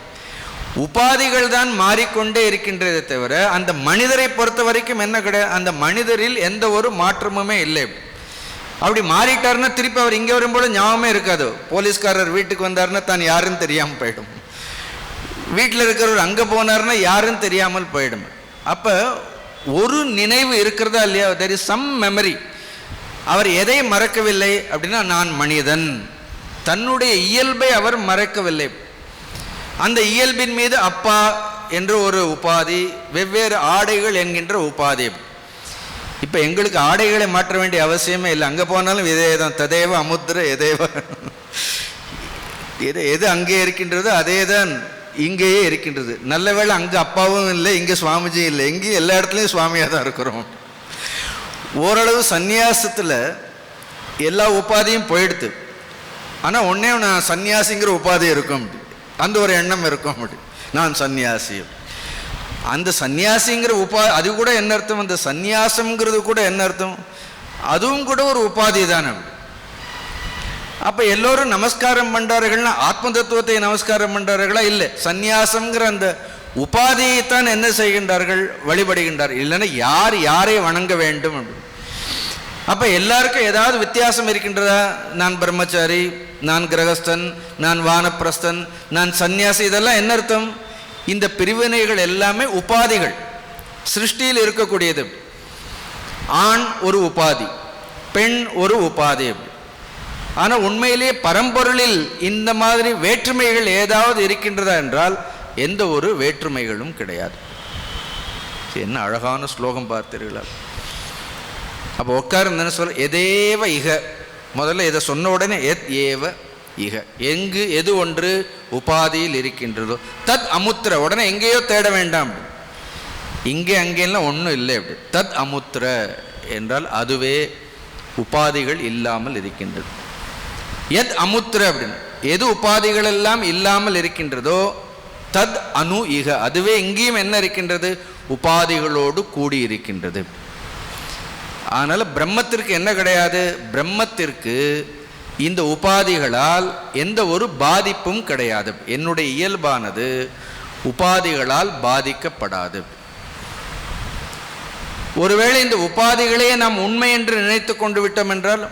உபாதிகள் தான் மாறிக்கொண்டே இருக்கின்றதே தவிர அந்த மனிதரை பொறுத்த வரைக்கும் என்ன கிடையாது, அந்த மனிதரில் எந்த ஒரு மாற்றமுமே இல்லை. அப்படி மாறிட்டாருன்னா திருப்பி அவர் இங்கே வரும்போது ஞாபகமே இருக்காது. போலீஸ்காரர் வீட்டுக்கு வந்தாருன்னா தான் யாருன்னு தெரியாமல் போயிடும், வீட்டில் இருக்கிறவர் அங்கே போனார்னா யாருன்னு தெரியாமல் போயிடும். அப்போ ஒரு நினைவு இருக்கிறதா இல்லையா, தெர் இஸ் சம் மெமரி. அவர் எதை மறக்கவில்லை அப்படின்னா, நான் மனிதன், தன்னுடைய இயல்பை அவர் மறக்கவில்லை. அந்த இயல்பின் மீது அப்பா என்ற ஒரு உபாதி, வெவ்வேறு ஆடைகள் என்கின்ற உபாதி. இப்போ எங்களுக்கு ஆடைகளை மாற்ற வேண்டிய அவசியமே இல்லை. அங்கே போனாலும் இதே தான், ததேவ அமுத்திர எதேவ, எது அங்கே இருக்கின்றதோ அதே தான் இங்கேயே இருக்கின்றது. நல்ல வேளை அங்கே அப்பாவும் இல்லை, இங்கே சுவாமிஜியும் இல்லை, இங்கேயும் எல்லா இடத்துலையும் சுவாமியாக தான் இருக்கிறோம். ஓரளவு சந்நியாசத்தில் எல்லா உபாதியும் போயிடுது. ஆனால் ஒன்றே நான் சன்னியாசிங்கிற உபாதி இருக்கும், அந்த ஒரு எண்ணம் இருக்கும். அப்படி நான் சன்னியாசி, அந்த சன்னியாசிங்கிற அது கூட என்ன அர்த்தம், அந்த சந்நியாசம்ங்கிறது கூட என்ன அர்த்தம், அதுவும் கூட ஒரு உபாதி தானே. அப்போ எல்லோரும் நமஸ்காரம் பண்ணுறார்கள்னா ஆத்ம தத்துவத்தை நமஸ்காரம் பண்ணுறார்களா? இல்லை, சந்நியாசம்ங்கிற அந்த உபாதியை தான் என்ன செய்கின்றார்கள், வழிபடுகின்றார்கள். இல்லைன்னா யார் யாரை வணங்க வேண்டும் அப்படி. அப்போ எல்லாருக்கும் ஏதாவது வித்தியாசம் இருக்கின்றதா? நான் பிரம்மச்சாரி, நான் கிரகஸ்தன், நான் வானப்பிரஸ்தன், நான் சந்நியாசி, இதெல்லாம் என்ன அர்த்தம்? இந்த பிரிவினைகள் எல்லாமே உபாதிகள், சிருஷ்டியில் இருக்கக்கூடியது. ஆண் ஒரு உபாதி, பெண் ஒரு உபாதி. ஆனால் உண்மையிலேயே பரம்பொருளில் இந்த மாதிரி வேற்றுமைகள் ஏதாவது இருக்கின்றதா என்றால் எந்த ஒரு வேற்றுமைகளும் கிடையாது. என்ன அழகான ஸ்லோகம் பார்த்தீர்களா? அப்போ உட்கார்ந்து சொல்ல எதேவ இக, முதல்ல இதை சொன்ன உடனே எத் ஏவ இக, எங்கு எது ஒன்று உபாதியில் இருக்கின்றதோ தத் அமுத்திர, உடனே எங்கேயோ தேட வேண்டாம், இங்கே அங்கேலாம் ஒன்றும் இல்லை. அப்படி தத் அமுத்திர என்றால் அதுவே உபாதிகள் இல்லாமல் இருக்கின்றது. எத் அமுத்திர அப்படின்னு, எது உபாதிகள் எல்லாம் இல்லாமல் இருக்கின்றதோ தத் அனு இக, அதுவே இங்கேயும் என்ன இருக்கின்றது, உபாதிகளோடு கூடி இருக்கின்றது. அதனால் பிரம்மத்திற்கு என்ன கிடையாது, பிரம்மத்திற்கு இந்த உபாதிகளால் எந்த ஒரு பாதிப்பும் கிடையாது. என்னுடைய இயல்பானது உபாதிகளால் பாதிக்கப்படாது. ஒருவேளை இந்த உபாதிகளையே நாம் உண்மை என்று நினைத்து கொண்டு விட்டோம் என்றால்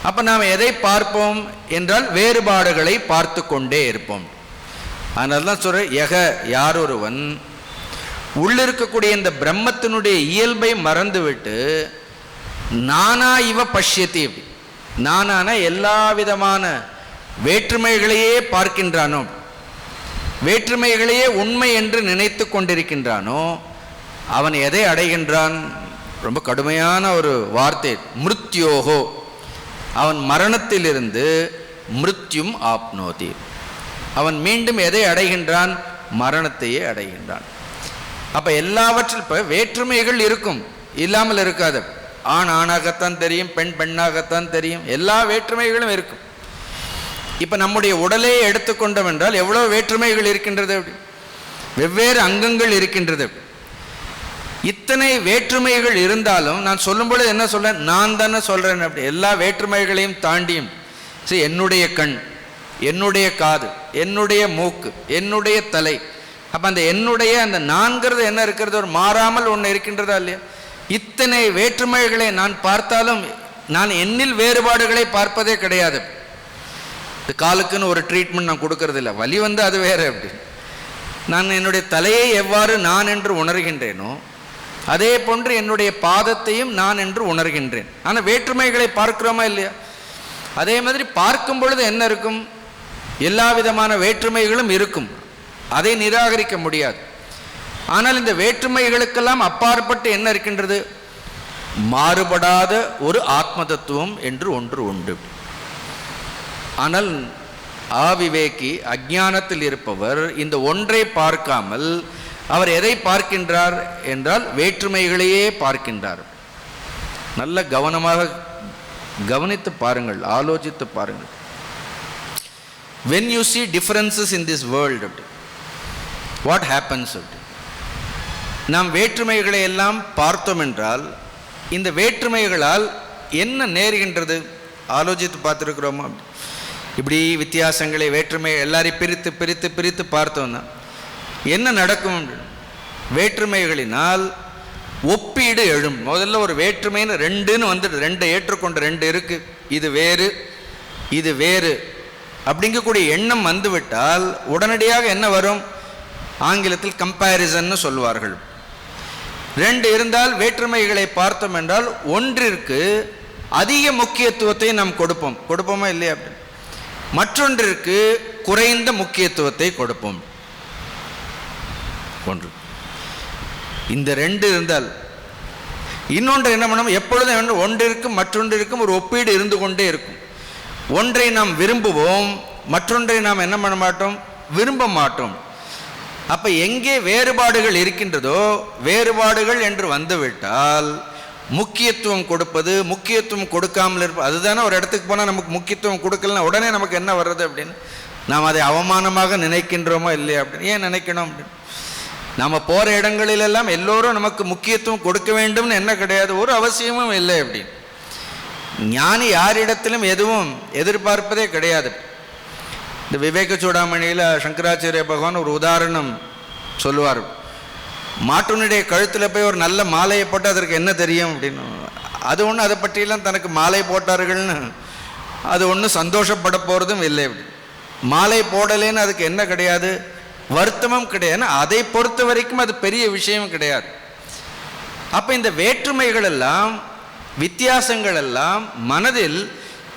அப்போ நாம் எதை பார்ப்போம் என்றால் வேறுபாடுகளை பார்த்து கொண்டே இருப்போம். அதனால தான் சொல்கிறேன், யக யாரொருவன் உள்ளிருக்கக்கூடிய இந்த பிரம்மத்தினுடைய இயல்பை மறந்துவிட்டு நானா இவ பஷ்யத்தி, நானான எல்லா விதமான வேற்றுமைகளையே பார்க்கின்றானோ, வேற்றுமைகளையே உண்மை என்று நினைத்து கொண்டிருக்கின்றானோ அவன் எதை அடைகின்றான்? ரொம்ப கடுமையான ஒரு வார்த்தை, மிருத்யோகோ, அவன் மரணத்திலிருந்து மிருத்யும் ஆப்னோதி, அவன் மீண்டும் எதை அடைகின்றான்? மரணத்தையே அடைகின்றான். அப்போ எல்லாவற்றில் இப்போ வேற்றுமைகள் இருக்கும், இல்லாமல் இருக்காது. ஆண் ஆணாகத்தான் தெரியும், பெண் பெண்ணாகத்தான் தெரியும், எல்லா வேற்றுமைகளும் இருக்கும். இப்போ நம்முடைய உடலே எடுத்துக்கொண்டோம் என்றால் எவ்வளோ வேற்றுமைகள் இருக்கின்றது, அப்படி வெவ்வேறு அங்கங்கள் இருக்கின்றது. இத்தனை வேற்றுமைகள் இருந்தாலும் நான் சொல்லும்பொழுது என்ன சொல்றேன், நான் தானே சொல்றேன். அப்படி எல்லா வேற்றுமைகளையும் தாண்டியும் சரி, என்னுடைய கண், என்னுடைய காது, என்னுடைய மூக்கு, என்னுடைய தலை, அப்போ அந்த என்னுடைய அந்த நான்கிறது என்ன இருக்கிறது, ஒரு மாறாமல் ஒன்று இருக்கின்றதா இல்லையா? இத்தனை வேற்றுமைகளை நான் பார்த்தாலும் நான் என்னில் வேறுபாடுகளை பார்ப்பதே கிடையாது. இந்த காலுக்குன்னு ஒரு ட்ரீட்மெண்ட் நான் கொடுக்கறது இல்லை, வலி வந்து அது வேறு. அப்படி நான் என்னுடைய தலையை எவ்வாறு நான் என்று உணர்கின்றேனோ அதே போன்று என்னுடைய பாதத்தையும் நான் என்று உணர்கின்றேன். ஆனால் வேற்றுமைகளை பார்க்கிறோமா இல்லையா? அதே மாதிரி பார்க்கும் பொழுது என்ன இருக்கும், எல்லா விதமான வேற்றுமைகளும் இருக்கும், அதை நிராகரிக்க முடியாது. ஆனால் இந்த வேற்றுமைகளுக்கெல்லாம் அப்பாற்பட்டு என்ன இருக்கின்றது, மாறுபடாத ஒரு ஆத்ம தத்துவம் என்று ஒன்று உண்டு. ஆனால் ஆவிவேகி, அஞ்ஞானத்தில் இருப்பவர் இந்த ஒன்றை பார்க்காமல் அவர் எதை பார்க்கின்றார் என்றால் வேற்றுமைகளையே பார்க்கின்றார். நல்ல கவனமாக கவனித்து பாருங்கள், ஆலோசித்து பாருங்கள். when you see differences in this world, what happens? நாம் வேற்றுமைகளை எல்லாம் பார்த்தோம் என்றால் இந்த வேற்றுமைகளால் என்ன நேர்கின்றது ஆலோசித்து பார்த்துருக்கிறோமா? இப்படி வித்தியாசங்களை வேற்றுமை எல்லாரையும் பிரித்து பிரித்து பிரித்து பார்த்தோம்னா என்ன நடக்கும்? வேற்றுமைகளினால் ஒப்பீடு எழும். முதல்ல ஒரு வேற்றுமைன்னு ரெண்டுன்னு வந்துட்டு, ரெண்டு ஏற்றுக்கொண்டு ரெண்டு இருக்குது, இது வேறு இது வேறு அப்படிங்கக்கூடிய எண்ணம் வந்துவிட்டால் உடனடியாக என்ன வரும்? ஆங்கிலத்தில் கம்பேரிசன்னு சொல்வார்கள். ரெண்டு இருந்தால் வேற்றுமைகளை பார்த்தோம் என்றால் ஒன்றிற்கு அதிக முக்கியத்துவத்தை நாம் கொடுப்போமா இல்லையா? அப்படி மற்றொன்றிற்கு குறைந்த முக்கியத்துவத்தை கொடுப்போம். ஒன்று இந்த ரெண்டு இருந்தால் இன்னொன்று என்ன பண்ணணும், எப்பொழுதும் ஒன்றிற்கும் மற்றொன்றிற்கும் ஒரு ஒப்பீடு இருந்து கொண்டே இருக்கும். ஒன்றை நாம் விரும்புவோம், மற்றொன்றை நாம் என்ன பண்ண மாட்டோம், விரும்ப மாட்டோம். அப்போ எங்கே வேறுபாடுகள் இருக்கின்றதோ, வேறுபாடுகள் என்று வந்துவிட்டால் முக்கியத்துவம் கொடுப்பது, முக்கியத்துவம் கொடுக்காமல் இருப்பது, அதுதானே. ஒரு இடத்துக்கு போனால் நமக்கு முக்கியத்துவம் கொடுக்கலன்னா உடனே நமக்கு என்ன வர்றது அப்படின்னு, நாம் அதை அவமானமாக நினைக்கின்றோமோ இல்லையா அப்படின்னு. ஏன் நினைக்கணும் அப்படின்னு, நாம் போகிற இடங்களிலெல்லாம் எல்லோரும் நமக்கு முக்கியத்துவம் கொடுக்க வேண்டும்னு என்ன கிடையாது, ஒரு அவசியமும் இல்லை அப்படின்னு. ஞானி யாரிடத்திலும் எதுவும் எதிர்பார்ப்பதே கிடையாது. இந்த விவேக சூடாமணியில் சங்கராச்சாரிய பகவான் ஒரு உதாரணம் சொல்லுவார். மாட்டுனுடைய கழுத்தில் போய் ஒரு நல்ல மாலையை போட்டு அதற்கு என்ன தெரியும் அப்படின்னு, அது ஒன்று அதை பற்றியெல்லாம் தனக்கு மாலை போட்டார்கள்னு அது ஒன்றும் சந்தோஷப்பட போகிறதும் இல்லை. மாலை போடலேன்னு அதுக்கு என்ன கிடையாது, வருத்தமும் கிடையாது. அதை பொறுத்த வரைக்கும் அது பெரிய விஷயம் கிடையாது. அப்போ இந்த வேற்றுமைகள் எல்லாம், வித்தியாசங்கள் எல்லாம் மனதில்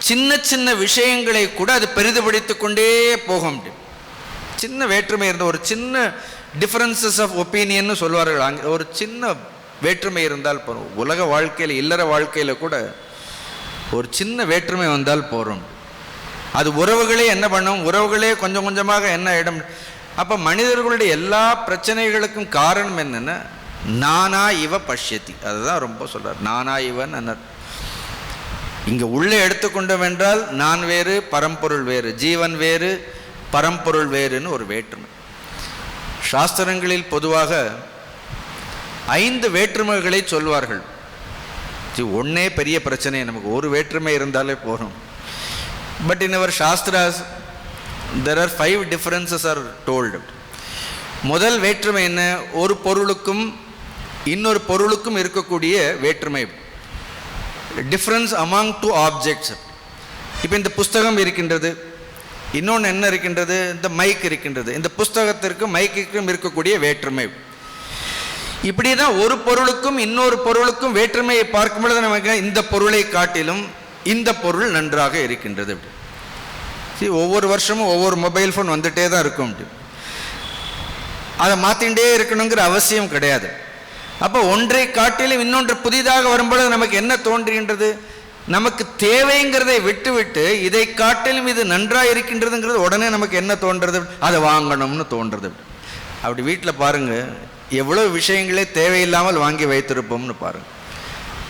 சின்ன சின்ன விஷயங்களை கூட அது பெரிதுபடுத்தி கொண்டே போக முடியும். சின்ன வேற்றுமை இருந்த, ஒரு சின்ன டிஃபரன்சஸ் ஆஃப் ஒப்பீனியன்னு சொல்வார்கள் அங்கே, ஒரு சின்ன வேற்றுமை இருந்தால் போகிறோம். உலக வாழ்க்கையில், இல்லற வாழ்க்கையில் கூட ஒரு சின்ன வேற்றுமை வந்தால் போகிறோம். அது உறவுகளே என்ன பண்ணும், உறவுகளே கொஞ்சம் கொஞ்சமாக என்ன ஆகிடும். அப்போ மனிதர்களுடைய எல்லா பிரச்சனைகளுக்கும் காரணம் என்னென்னா, நானா இவ பஷ்யத்தி, அதுதான் ரொம்ப சொல்கிறார். நானா இவன் அன்னர் இங்கே உள்ளே எடுத்துக்கொண்டோம் என்றால், நான் வேறு பரம்பொருள் வேறு, ஜீவன் வேறு பரம்பொருள் வேறுன்னு ஒரு வேற்றுமை. சாஸ்திரங்களில் பொதுவாக 5 வேற்றுமைகளை சொல்வார்கள். ஒன்றே பெரிய பிரச்சனை, நமக்கு ஒரு வேற்றுமை இருந்தாலே போகும். But in our shastras there are 5 differences are told. முதல் வேற்றுமை என்ன, ஒரு பொருளுக்கும் இன்னொரு பொருளுக்கும் இருக்கக்கூடிய வேற்றுமை, டிஃப்ரென்ஸ் அமாங் 2 ஆப்ஜெக்ட்ஸ். இப்போ இந்த புஸ்தகம் இருக்கின்றது, இன்னொன்று என்ன இருக்கின்றது, இந்த மைக் இருக்கின்றது. இந்த புஸ்தகத்திற்கும் மைக்குக்கும் இருக்கக்கூடிய வேற்றுமை. இப்படி தான் ஒரு பொருளுக்கும் இன்னொரு பொருளுக்கும் வேற்றுமையை பார்க்கும் பொழுது நமக்கு இந்த பொருளை காட்டிலும் இந்த பொருள் நன்றாக இருக்கின்றது. ஒவ்வொரு வருஷமும் ஒவ்வொரு மொபைல் ஃபோன் வந்துட்டே தான் இருக்கும். அதை மாற்றிகிட்டே இருக்கணுங்கிற அவசியம் கிடையாது. அப்போ ஒன்றை காட்டிலும் இன்னொன்று புதிதாக வரும்பொழுது நமக்கு என்ன தோன்றுகின்றது, நமக்கு தேவைங்கிறதை விட்டு விட்டு இதை காட்டிலும் இது நன்றாக இருக்கின்றதுங்கிறது உடனே நமக்கு என்ன தோன்றுறது, அதை வாங்கணும்னு தோன்றுறது. அப்படி வீட்டில் பாருங்கள், எவ்வளோ விஷயங்களே தேவையில்லாமல் வாங்கி வைத்திருப்போம்னு பாருங்கள்.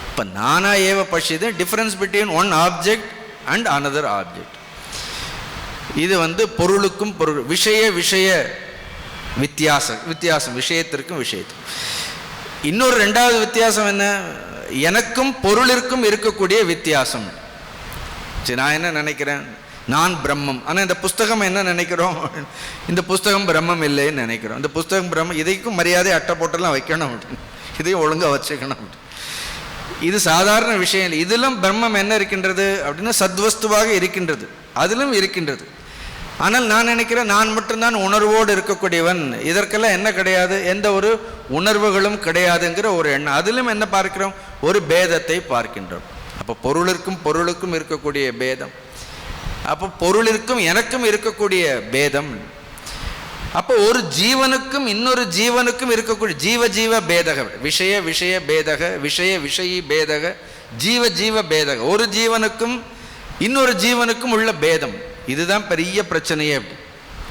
இப்போ நானா ஏவ பஷ்யது, difference between one object and another object. இது பொருளுக்கும் பொருள், விஷய வித்தியாசம் விஷயத்திற்கும் விஷயத்துக்கும். இன்னொரு 2வது வித்தியாசம் என்ன, எனக்கும் பொருளிற்கும் இருக்கக்கூடிய வித்தியாசம். சரி, நான் என்ன நினைக்கிறேன், நான் பிரம்மம், ஆனால் இந்த புஸ்தகம் என்ன நினைக்கிறோம், இந்த புஸ்தகம் பிரம்மம் இல்லைன்னு நினைக்கிறோம். இந்த புஸ்தகம் பிரம்மம், இதைக்கும் மரியாதை அட்டை போட்டெல்லாம் வைக்கணும், இதையும் ஒழுங்காக வச்சுக்கணும். இது சாதாரண விஷயம் இல்லை. இதிலும் பிரம்மம் என்ன இருக்கின்றது அப்படின்னா சத்வஸ்துவாக இருக்கின்றது, அதிலும் இருக்கின்றது. ஆனால் நான் நினைக்கிறேன், நான் மட்டும்தான் உணர்வோடு இருக்கக்கூடியவன், இதற்கெல்லாம் என்ன கிடையாது, எந்த ஒரு உணர்வுகளும் கிடையாதுங்கிற ஒரு எண்ணம். அதிலும் என்ன பார்க்கிறோம், ஒரு பேதத்தை பார்க்கின்றோம். அப்போ பொருளுக்கும் இருக்கக்கூடிய பேதம், அப்போ பொருளிற்கும் எனக்கும் இருக்கக்கூடிய பேதம். அப்போ ஒரு ஜீவனுக்கும் இன்னொரு ஜீவனுக்கும் இருக்கக்கூடிய ஜீவ பேதக, விஷய பேதக, விஷயி பேதக, ஜீவ பேதக, ஒரு ஜீவனுக்கும் இன்னொரு ஜீவனுக்கும் உள்ள பேதம். இதுதான் பெரிய பிரச்சனையே.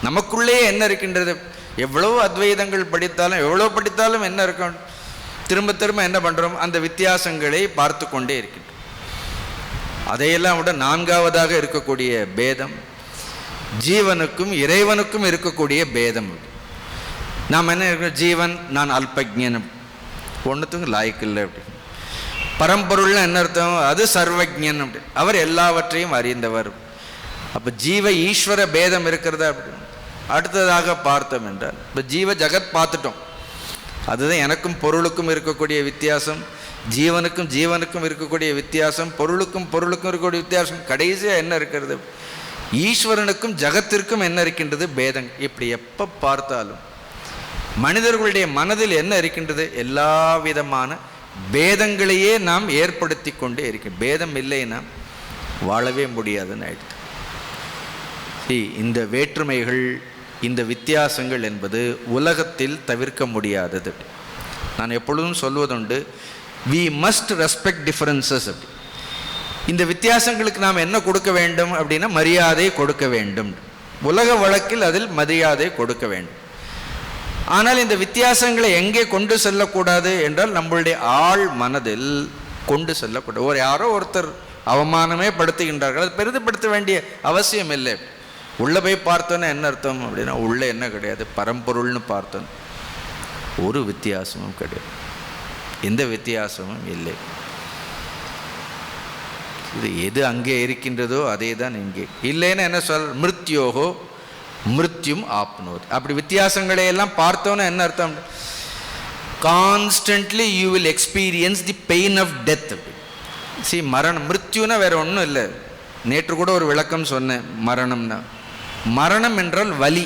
நமக்குள்ளே என்ன இருக்கின்றது, எவ்வளோ அத்வைதங்கள் படித்தாலும் என்ன இருக்கும், திரும்ப என்ன பண்ணுறோம், அந்த வித்தியாசங்களை பார்த்து கொண்டே இருக்கின்றோம். அதையெல்லாம் விட 4வதாக இருக்கக்கூடிய பேதம், ஜீவனுக்கும் இறைவனுக்கும் இருக்கக்கூடிய பேதம். நாம் என்ன இருக்கிறோம், ஜீவன் நான் அல்பஜ்ஞன், ஒன்றுத்துக்கும் லாய்க்கு இல்லை அப்படி. பரம்பொருள்னு என்ன அர்த்தம், அது சர்வஜ்ஞன் அப்படி, அவர் எல்லாவற்றையும் அறிந்தவர். அப்போ ஜீவ ஈஸ்வர பேதம் இருக்கிறதா அப்படி. அடுத்ததாக பார்த்தோம் என்றால், இப்போ ஜீவ ஜகத் பார்த்துட்டோம், அதுதான் எனக்கும் பொருளுக்கும் இருக்கக்கூடிய வித்தியாசம், ஜீவனுக்கும் இருக்கக்கூடிய வித்தியாசம், பொருளுக்கும் இருக்கக்கூடிய வித்தியாசம். கடைசியாக என்ன இருக்கிறது, ஈஸ்வரனுக்கும் ஜகத்திற்கும் என்ன இருக்கின்றது, பேதம். இப்படி எப்போ பார்த்தாலும் மனிதர்களுடைய மனதில் என்ன இருக்கின்றது, எல்லா விதமான பேதங்களையே நாம் ஏற்படுத்தி கொண்டே இருக்கோம். பேதம் இல்லைன்னா வாழவே முடியாதுன்னு ஆயிடுது. இந்த வேற்றுமைகள், இந்த வித்தியாசங்கள் என்பது உலகத்தில் தவிர்க்க முடியாதது. நான் எப்பொழுதும் சொல்வதுண்டு, வி மஸ்ட் ரெஸ்பெக்ட் டிஃபரன்சஸ். அப்படி இந்த வித்தியாசங்களுக்கு நாம் என்ன கொடுக்க வேண்டும் அப்படின்னா மரியாதை கொடுக்க வேண்டும். உலக வழக்கில் அதில் மரியாதை கொடுக்க வேண்டும். ஆனால் இந்த வித்தியாசங்களை எங்கே கொண்டு செல்லக்கூடாது என்றால் நம்மளுடைய ஆழ் மனதில் கொண்டு செல்லக்கூடாது. யாரோ ஒருத்தர் அவமானமே படுத்துகின்றார்கள், அது பெரிதுபடுத்த வேண்டிய அவசியம் இல்லை. உள்ளே போய் பார்த்தோன்னா என்ன அர்த்தம் அப்படின்னா உள்ளே என்ன கிடையாது, பரம்பொருள்னு பார்த்தோம், ஒரு வித்தியாசமும் கிடையாது, எந்த வித்தியாசமும் இல்லை. இது எது அங்கே இருக்கின்றதோ அதே தான் இங்கே. இல்லைன்னா என்ன சொல், மிருத்யோகோ மிருத்யும் ஆப்னோது. அப்படி வித்தியாசங்களை எல்லாம் பார்த்தோன்னா என்ன அர்த்தம், constantly you will experience the pain of death. மரணம், மிருத்யுனா வேற ஒன்றும் இல்லை. நேற்று கூட ஒரு விளக்கம் சொன்னேன். மரணம்னா, மரணம் என்றால் வலி,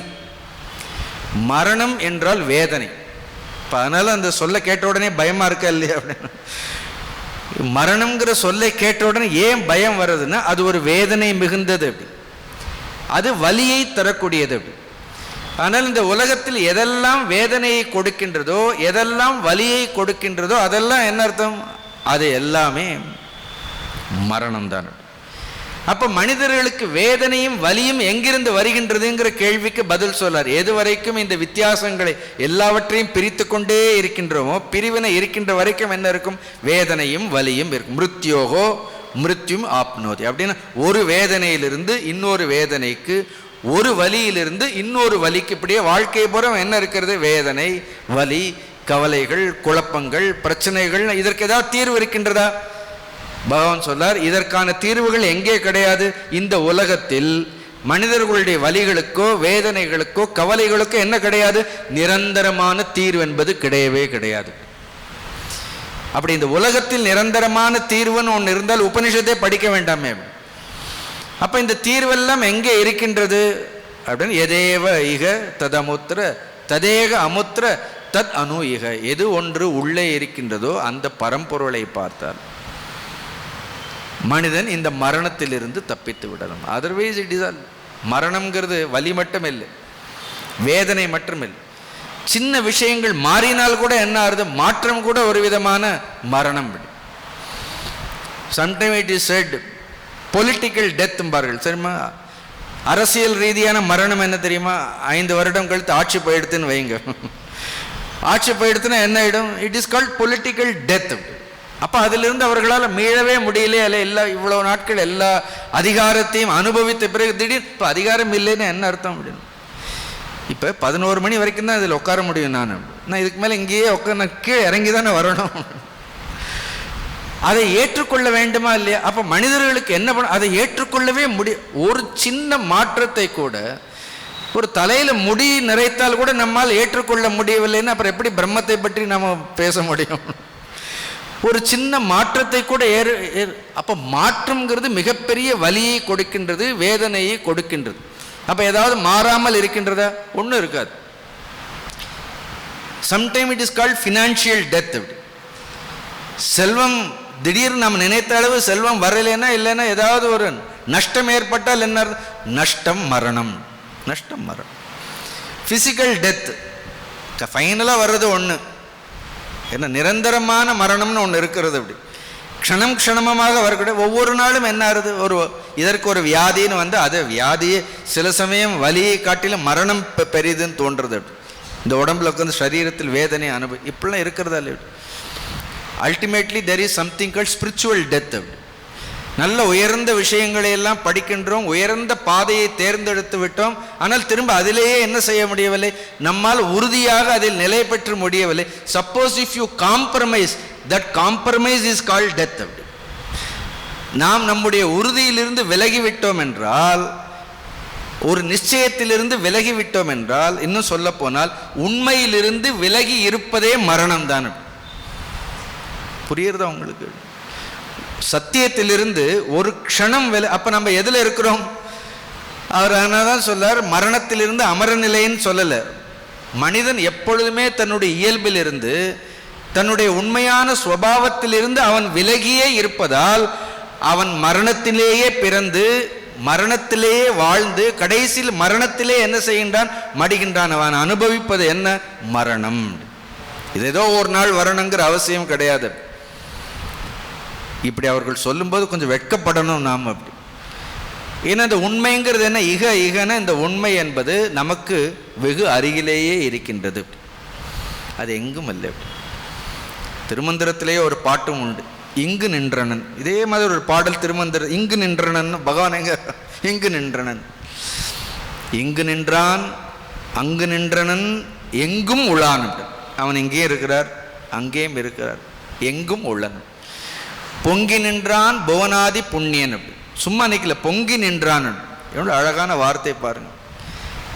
மரணம் என்றால் வேதனை. இப்போ அதனால அந்த சொல்ல கேட்ட உடனே பயமா இருக்கா இல்லையா அப்படின்னு. மரணம்ங்கிற சொல்லை கேட்ட உடனே ஏன் பயம் வருதுன்னா அது ஒரு வேதனை மிகுந்தது, அப்படி அது வலியை தரக்கூடியது. அப்படி ஆனால் இந்த உலகத்தில் எதெல்லாம் வேதனையை கொடுக்கின்றதோ, எதெல்லாம் வலியை கொடுக்கின்றதோ அதெல்லாம் என்ன அர்த்தம், அது எல்லாமே மரணம் தான். அப்ப மனிதர்களுக்கு வேதனையும் வலியும் எங்கிருந்து வருகின்றதுங்கிற கேள்விக்கு பதில் சொல்லார். எது வரைக்கும் இந்த வித்தியாசங்களை எல்லாவற்றையும் பிரித்து கொண்டே இருக்கின்றோமோ, பிரிவினை இருக்கின்ற வரைக்கும் என்ன இருக்கும், வேதனையும் வலியும் இருக்கும். மிருத்யோகோ மிருத்யும் ஆப்னோதி அப்படின்னா ஒரு வேதனையிலிருந்து இன்னொரு வேதனைக்கு, ஒரு வலியிலிருந்து இன்னொரு வலிக்கு, இப்படியே வாழ்க்கை பூரா என்ன இருக்கிறது, வேதனை, வலி, கவலைகள், குழப்பங்கள், பிரச்சனைகள். இதற்கு ஏதாவது தீர்வு இருக்கின்றதா? பகவான் சொல்லார், இதற்கான தீர்வுகள் எங்கே கிடையாது. இந்த உலகத்தில் மனிதர்களுடைய வலிகளுக்கோ வேதனைகளுக்கோ கவலைகளுக்கோ என்ன கிடையாது, நிரந்தரமான தீர்வு என்பது கிடையவே கிடையாது. அப்படி இந்த உலகத்தில் நிரந்தரமான தீர்வுன்னு ஒன்று இருந்தால் உபனிஷத்தை படிக்க வேண்டாமே. அப்ப இந்த தீர்வெல்லாம் எங்கே இருக்கின்றது அப்படின்னு, எதேவ இக ததமுத்திர ததேக அமுத்திர தத் அனு இக. எது ஒன்று உள்ளே இருக்கின்றதோ அந்த பரம்பொருளை பார்த்தால் மனிதன் இந்த மரணத்திலிருந்து தப்பித்து விடலாம். Otherwise it is all. மரணம்ங்கிறது வலி மட்டும் இல்லை, வேதனை மட்டும் இல்லை. சின்ன விஷயங்கள் மாறினால் கூட என்ன ஆகுது, மாற்றம் கூட ஒரு விதமான மரணம். Sometime it is set political death பார்கள். சரிமா, அரசியல் ரீதியான மரணம் என்ன தெரியுமா, 5 வருடம் கழித்து ஆட்சி போயிடுத்துன்னு வைங்க. ஆட்சி போயிடுத்துன்னா என்ன ஆயிடும், it is called political death. அப்போ அதிலிருந்து அவர்களால் மீளவே முடியலையே. அல்ல, எல்லா இவ்வளவு நாட்கள் எல்லா அதிகாரத்தையும் அனுபவித்த பிறகு திடீர்னு இப்போ அதிகாரம் இல்லைன்னு என்ன அர்த்தம் அப்படின்னு. இப்போ 11 மணி வரைக்கும் தான் இதில் உட்கார முடியும். நான் இதுக்கு மேலே இங்கேயே உட்கார கீழே இறங்கி தானே வரணும். அதை ஏற்றுக்கொள்ள வேண்டுமா இல்லையா? அப்போ மனிதர்களுக்கு என்ன பண்ண, அதை ஏற்றுக்கொள்ளவே முடியும். ஒரு சின்ன மாற்றத்தை கூட, ஒரு தலையில் முடி நிறைத்தால் கூட நம்மால் ஏற்றுக்கொள்ள முடியவில்லைன்னு அப்புறம் எப்படி பிரம்மத்தை பற்றி நம்ம பேச முடியும்? ஒரு சின்ன மாற்றத்தை கூட அப்ப மாற்றம்ங்கிறது மிகப்பெரிய வலியை கொடுக்கின்றது, வேதனையை கொடுக்கின்றது. அப்ப ஏதாவது மாறாமல் இருக்கின்றதா? ஒன்றும் இருக்காது. Sometime it is called financial death. செல்வம் திடீர்னு நம்ம நினைத்த அளவு செல்வம் வரலைன்னா, இல்லைன்னா ஏதாவது ஒரு நஷ்டம் ஏற்பட்டால் என்ன, நஷ்டம் மரணம், நஷ்டம் மரணம். பிசிக்கல் டெத் ஃபைனலாக வர்றது ஒன்று, என்ன நிரந்தரமான மரணம்னு ஒன்று இருக்கிறது. அப்படி க்ஷணம் க்ஷணமாக வரக்கூடிய ஒவ்வொரு நாளும் என்ன ஆகுது, ஒரு இதற்கு ஒரு வியாதின்னு வந்து அது வியாதியே சில சமயம் வலியை காட்டிலும் மரணம் பெரிதுன்னு தோன்றுறது. அப்படி இந்த உடம்புல உட்காந்து சரீரத்தில் வேதனை இப்படிலாம் இருக்கிறதா இல்லை. Ultimately there is something called spiritual death. அப்படி நல்ல உயர்ந்த விஷயங்களை எல்லாம் படிக்கின்றோம், உயர்ந்த பாதையை தேர்ந்தெடுத்து விட்டோம், ஆனால் திரும்ப அதிலேயே என்ன செய்ய முடியவில்லை, நம்மால் உறுதியாக அதில் நிலை பெற்று முடியவில்லை. Suppose if you compromise, that compromise is called death. அப்படி நாம் நம்முடைய உறுதியிலிருந்து விலகிவிட்டோம் என்றால், ஒரு நிச்சயத்திலிருந்து விலகிவிட்டோம் என்றால், இன்னும் சொல்ல போனால் உண்மையிலிருந்து விலகி இருப்பதே மரணம் தான். புரியுறதா உங்களுக்கு? சத்தியத்திலிருந்து ஒரு க்ஷணம் அப்ப நம்ம எதுல இருக்கிறோம்? அவர் அதனால்தான் சொல்லார், மரணத்திலிருந்து அமர நிலைன்னு சொல்லல. மனிதன் எப்பொழுதுமே தன்னுடைய இயல்பிலிருந்து, தன்னுடைய உண்மையான சுபாவத்திலிருந்து அவன் விலகியே இருப்பதால் அவன் மரணத்திலேயே பிறந்து மரணத்திலேயே வாழ்ந்து கடைசியில் மரணத்திலே என்ன செய்கின்றான், மடிகின்றான். அவன் அனுபவிப்பது என்ன, மரணம். இது ஏதோ ஒரு நாள் வரணுங்கிற அவசியம் கிடையாது. இப்படி அவர்கள் சொல்லும்போது கொஞ்சம் வெட்கப்படணும் நாம். அப்படி ஏன்னா இந்த உண்மைங்கிறது என்ன, இகன இந்த உண்மை என்பது நமக்கு வெகு அருகிலேயே இருக்கின்றது. அது எங்கும் அல்ல. திருமந்திரத்திலேயே ஒரு பாட்டும் உண்டு, இங்கு நின்றனன். இதே மாதிரி ஒரு பாடல் திருமந்திர, இங்கு நின்றனன். பகவான் எங்க இங்கு நின்றனன், இங்கு நின்றான், அங்கு நின்றனன், எங்கும் உள்ளான். அவன் இங்கேயும் இருக்கிறார், அங்கேயும் இருக்கிறார், எங்கும் உள்ளன். பொங்கி நின்றான் புவனாதி புண்ணியன். அப்படி சும்மா நிற்கல, பொங்கி நின்றான். எவ்வளோ அழகான வார்த்தை பாருங்க.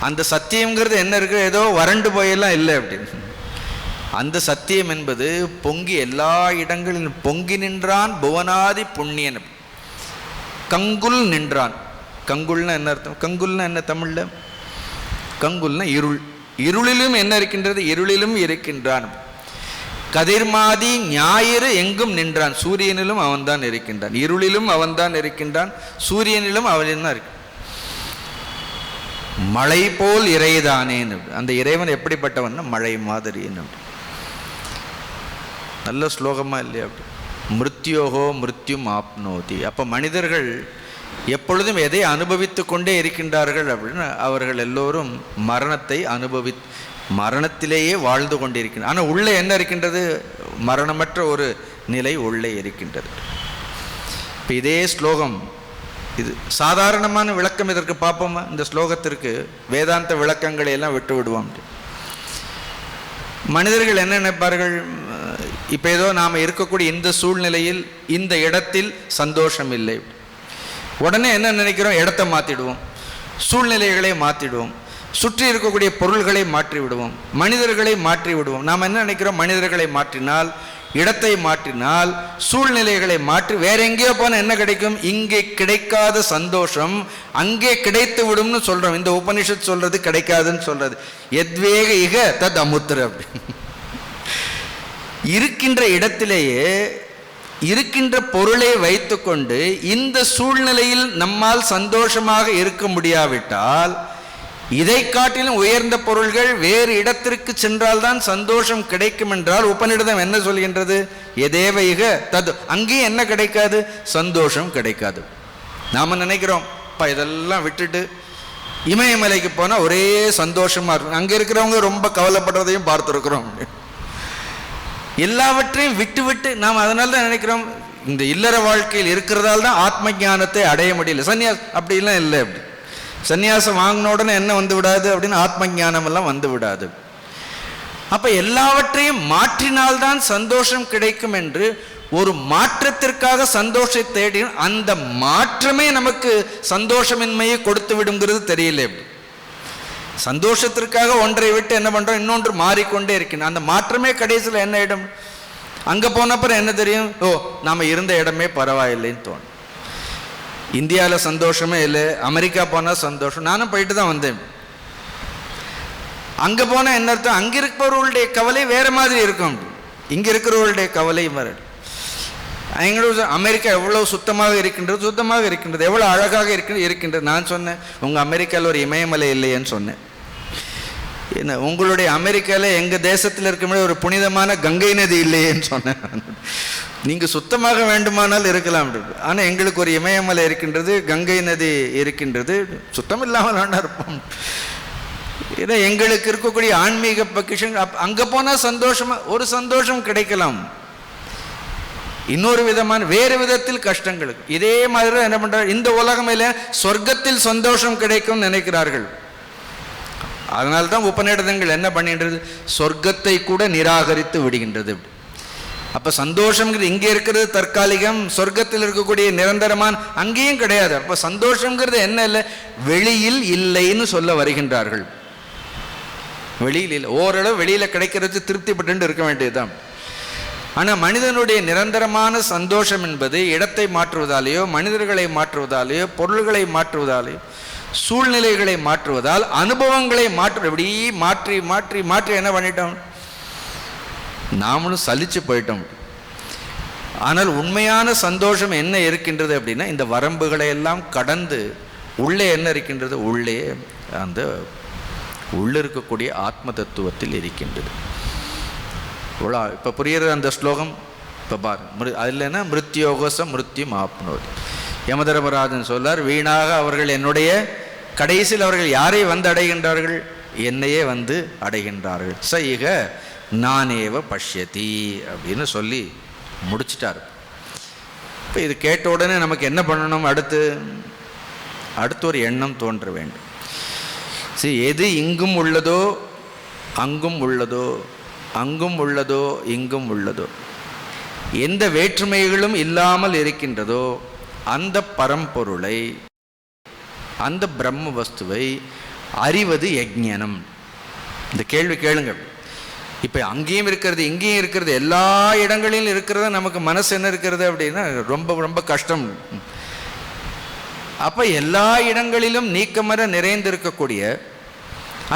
அந்த சத்தியம்ங்கிறது என்ன இருக்கு, ஏதோ வறண்டு போயெல்லாம் இல்லை. அப்படின்னு அந்த சத்தியம் என்பது பொங்கி எல்லா இடங்களிலும் பொங்கி நின்றான் புவனாதி புண்ணியன். கங்குல் நின்றான். கங்குல்னா என்ன அர்த்தம்? கங்குல்னா என்ன தமிழ்ல? கங்குல்னா இருள். இருளிலும் என்ன இருக்கின்றது? இருளிலும் இருக்கின்றான். கதிர்மாதி ஞாயிறு எங்கும் நின்றான். சூரியனிலும் அவன்தான் இருக்கின்றான், இருளிலும் அவன்தான் இருக்கின்றான், சூரியனிலும் அவன் தான் இருக்கு. மழை போல் இறைதானேன்னு. அந்த இறைவன் எப்படிப்பட்டவன்? மழை மாதிரின்னு. நல்ல ஸ்லோகமா இல்லையா? அப்படி மிருத்யோகோ மிருத்யும் ஆப்னோதி. அப்போ மனிதர்கள் எப்பொழுதும் எதை அனுபவித்து கொண்டே இருக்கின்றார்கள் அப்படின்னு, அவர்கள் எல்லோரும் மரணத்தை மரணத்திலேயே வாழ்ந்து கொண்டிருக்கின்றனர். ஆனால் உள்ளே என்ன இருக்கின்றது? மரணமற்ற ஒரு நிலை உள்ளே இருக்கின்றது. இப்போ இதே ஸ்லோகம், இது சாதாரணமான விளக்கம். இதற்கு பார்ப்போமா? இந்த ஸ்லோகத்திற்கு வேதாந்த விளக்கங்களை எல்லாம் விட்டு விடுவோம். மனிதர்கள் என்ன நினைப்பார்கள்? இப்போ ஏதோ நாம் இருக்கக்கூடிய இந்த சூழ்நிலையில் இந்த இடத்தில் சந்தோஷம் இல்லை. உடனே என்ன நினைக்கிறோம்? இடத்தை மாற்றிடுவோம், சூழ்நிலைகளை மாற்றிடுவோம், சுற்றி இருக்கக்கூடிய பொருள்களை மாற்றி விடுவோம், மனிதர்களை மாற்றி விடுவோம். நாம் என்ன நினைக்கிறோம்? மனிதர்களை மாற்றினால், இடத்தை மாற்றினால், சூழ்நிலைகளை மாற்றி வேற எங்கேயோ போனால் என்ன கிடைக்கும்? இங்கே கிடைக்காத சந்தோஷம் அங்கே கிடைத்து விடும்னு சொல்றோம். இந்த உபனிஷத் சொல்றது கிடைக்காதுன்னு சொல்றது. எத்வேக இக தத் அமுத்திர. இருக்கின்ற இடத்திலேயே இருக்கின்ற பொருளை வைத்துக்கொண்டு இந்த சூழ்நிலையில் நம்மால் சந்தோஷமாக இருக்க முடியாவிட்டால், இதை காட்டிலும் உயர்ந்த பொருள்கள் வேறு இடத்திற்கு சென்றால்தான் சந்தோஷம் கிடைக்கும் என்றால் உபநிடதம் என்ன சொல்கின்றது? எதேவைக தது. அங்கேயும் என்ன கிடைக்காது? சந்தோஷம் கிடைக்காது. நாம் நினைக்கிறோம், இதெல்லாம் விட்டுட்டு இமயமலைக்கு போனால் ஒரே சந்தோஷமா இருக்கும். அங்கே இருக்கிறவங்க ரொம்ப கவலைப்படுறதையும் பார்த்துருக்குறோம். எல்லாவற்றையும் விட்டு விட்டு நாம் அதனால தான் நினைக்கிறோம், இந்த இல்லற வாழ்க்கையில் இருக்கிறதால தான் ஆத்ம ஞானத்தை அடைய முடியல. சன்னியாசம் அப்படிலாம் இல்லை. அப்படி சன்னியாசம் வாங்கின உடனே என்ன வந்து விடாது அப்படின்னு ஆத்ம ஞானம் எல்லாம் வந்து விடாது. அப்ப எல்லாவற்றையும் மாற்றினால்தான் சந்தோஷம் கிடைக்கும் என்று ஒரு மாற்றத்திற்காக சந்தோஷத்தை தேடி, அந்த மாற்றமே நமக்கு சந்தோஷமின்மையை கொடுத்து விடுங்கிறது தெரியல. சந்தோஷத்திற்காக ஒன்றை விட்டு என்ன பண்றோம்? இன்னொன்று மாறிக்கொண்டே இருக்கின்றோம். அந்த மாற்றமே கடைசியில் என்ன இடம்? அங்க போனப்பறம் என்ன தெரியும்? ஓ, நாம இருந்த இடமே பரவாயில்லைன்னு தோணும். இந்தியாவில் சந்தோஷமே இல்லை, அமெரிக்கா போனால் சந்தோஷம். நானும் போயிட்டு தான் வந்தேன். அங்கே போனால் என்ன அர்த்தம்? அங்கே இருக்கிறவர்களுடைய கவலை வேறு மாதிரி இருக்கும், இங்கே இருக்கிறவர்களுடைய கவலை வேறு. எங்களோட அமெரிக்கா எவ்வளோ சுத்தமாக இருக்கின்றது, சுத்தமாக இருக்கின்றது, எவ்வளோ அழகாக இருக்கின்றது. நான் சொன்னேன், உங்கள் அமெரிக்காவில் ஒரு இமயமலை இல்லையேன்னு சொன்னேன். என்ன, உங்களுடைய அமெரிக்காவில் எங்கள் தேசத்தில் இருக்க ஒரு புனிதமான கங்கை நதி இல்லையேன்னு சொன்னேன். நீங்கள் சுத்தமாக வேண்டுமானால் இருக்கலாம், ஆனால் எங்களுக்கு ஒரு இமயமலை இருக்கின்றது, கங்கை நதி இருக்கின்றது, சுத்தம் இல்லாமல் வேண்டாம் இருப்போம். ஏன்னா எங்களுக்கு இருக்கக்கூடிய ஆன்மீக பொக்கிஷன் அங்கே போனால் சந்தோஷமாக ஒரு சந்தோஷம் கிடைக்கலாம், இன்னொரு விதமான வேறு விதத்தில் கஷ்டங்களுக்கு. இதே மாதிரி என்ன பண்றாங்க? இந்த உலகமையில சொர்க்கத்தில் சந்தோஷம் கிடைக்கும் நினைக்கிறார்கள். அதனால்தான் உபநிடதங்கள் என்ன பண்ணின்றது? சொர்க்கத்தை கூட நிராகரித்து விடுகின்றது. அப்ப சந்தோஷம்ங்கிறது இங்கே இருக்கிறது தற்காலிகம், சொர்க்கத்தில் இருக்கக்கூடிய நிரந்தரமான அங்கேயும் கிடையாது. அப்ப சந்தோஷம்ங்கிறது என்ன இல்லை, வெளியில் இல்லைன்னு சொல்ல வருகின்றார்கள். வெளியில் இல்லை, ஓரளவு வெளியில கிடைக்கிறது திருப்திப்பட்டு இருக்க வேண்டியதுதான். ஆனால் மனிதனுடைய நிரந்தரமான சந்தோஷம் என்பது இடத்தை மாற்றுவதாலேயோ, மனிதர்களை மாற்றுவதாலேயோ, பொருள்களை மாற்றுவதாலேயோ, சூழ்நிலைகளை மாற்றுவதால், அனுபவங்களை இப்படி மாற்றி மாற்றி மாற்றி என்ன பண்ணிட்டோம்? நாமளும் சலிச்சு போயிட்டோம். ஆனால் உண்மையான சந்தோஷம் என்ன இருக்கின்றது அப்படின்னா, இந்த வரம்புகளை எல்லாம் கடந்து உள்ளே என்ன இருக்கின்றது? உள்ளே அந்த உள்ளே இருக்கக்கூடிய ஆத்ம தத்துவத்தில் இருக்கின்றது. இப்போ புரியுறது அந்த ஸ்லோகம்? இப்போ பாரு, அதில்னா மிருத்யோகச மிருத்யும் ஆப்னோதி. யமதர்மராஜன் சொல்லார், வீணாக அவர்கள் என்னுடைய கடைசியில் அவர்கள் யாரை வந்து அடைகின்றார்கள்? என்னையே வந்து அடைகின்றார்கள். ச இக நானேவ பஷ்யதி அப்படின்னு சொல்லி முடிச்சிட்டார். இப்போ இது கேட்ட உடனே நமக்கு என்ன பண்ணணும்? அடுத்து ஒரு எண்ணம் தோன்ற வேண்டும். சரி, எது இங்கும் உள்ளதோ அங்கும் உள்ளதோ, அங்கும் உள்ளதோ இங்கும் உள்ளதோ, எந்த வேற்றுமைகளும் இல்லாமல் இருக்கின்றதோ அந்த பரம்பொருளை, அந்த பிரம்ம வஸ்துவை அறிவது யஜ்ஞனம். இந்த கேள்வி கேளுங்கள். இப்போ அங்கேயும் இருக்கிறது இங்கேயும் இருக்கிறது, எல்லா இடங்களிலும் இருக்கிறத நமக்கு மனசு என்ன இருக்கிறது அப்படின்னா ரொம்ப ரொம்ப கஷ்டம். அப்போ எல்லா இடங்களிலும் நீக்கமர நிறைந்திருக்கக்கூடிய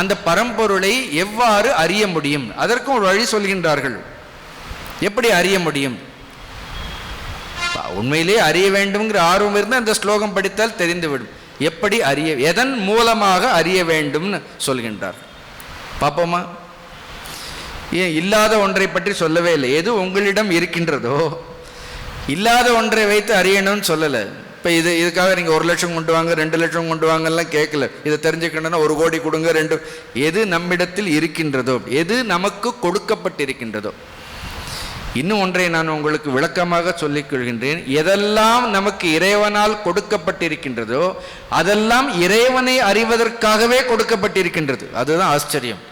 அந்த பரம்பொருளை எவ்வாறு அறிய முடியும்? அதற்கும் ஒரு வழி சொல்கின்றார்கள். எப்படி அறிய முடியும்? உண்மையிலே அறிய வேண்டும்ங்கிற ஆர்வம் இருந்தால் அந்த ஸ்லோகம் படித்தால் தெரிந்துவிடும். எப்படி அறிய, எதன் மூலமாக அறிய வேண்டும்னு சொல்கின்றார். பார்ப்போமா? ஏன் இல்லாத ஒன்றை பற்றி சொல்லவே இல்லை. எது உங்களிடம் இருக்கின்றதோ, இல்லாத ஒன்றை வைத்து அறியணும்னு சொல்லலை. இப்போ இதுக்காக நீங்கள் 1 லட்சம் கொண்டு வாங்க, 2 லட்சம் கொண்டு வாங்கலாம் கேட்கல. இதை தெரிஞ்சுக்கணும்னா 1 கோடி கொடுங்க, 2. எது நம்மிடத்தில் இருக்கின்றதோ, எது நமக்கு கொடுக்கப்பட்டிருக்கின்றதோ. இன்னும் ஒன்றை நான் உங்களுக்கு விளக்கமாக சொல்லிக் கொள்கின்றேன். எதெல்லாம் நமக்கு இறைவனால் கொடுக்கப்பட்டிருக்கின்றதோ அதெல்லாம் இறைவனை அறிவதற்காகவே கொடுக்கப்பட்டிருக்கின்றது. அதுதான் ஆச்சரியம்.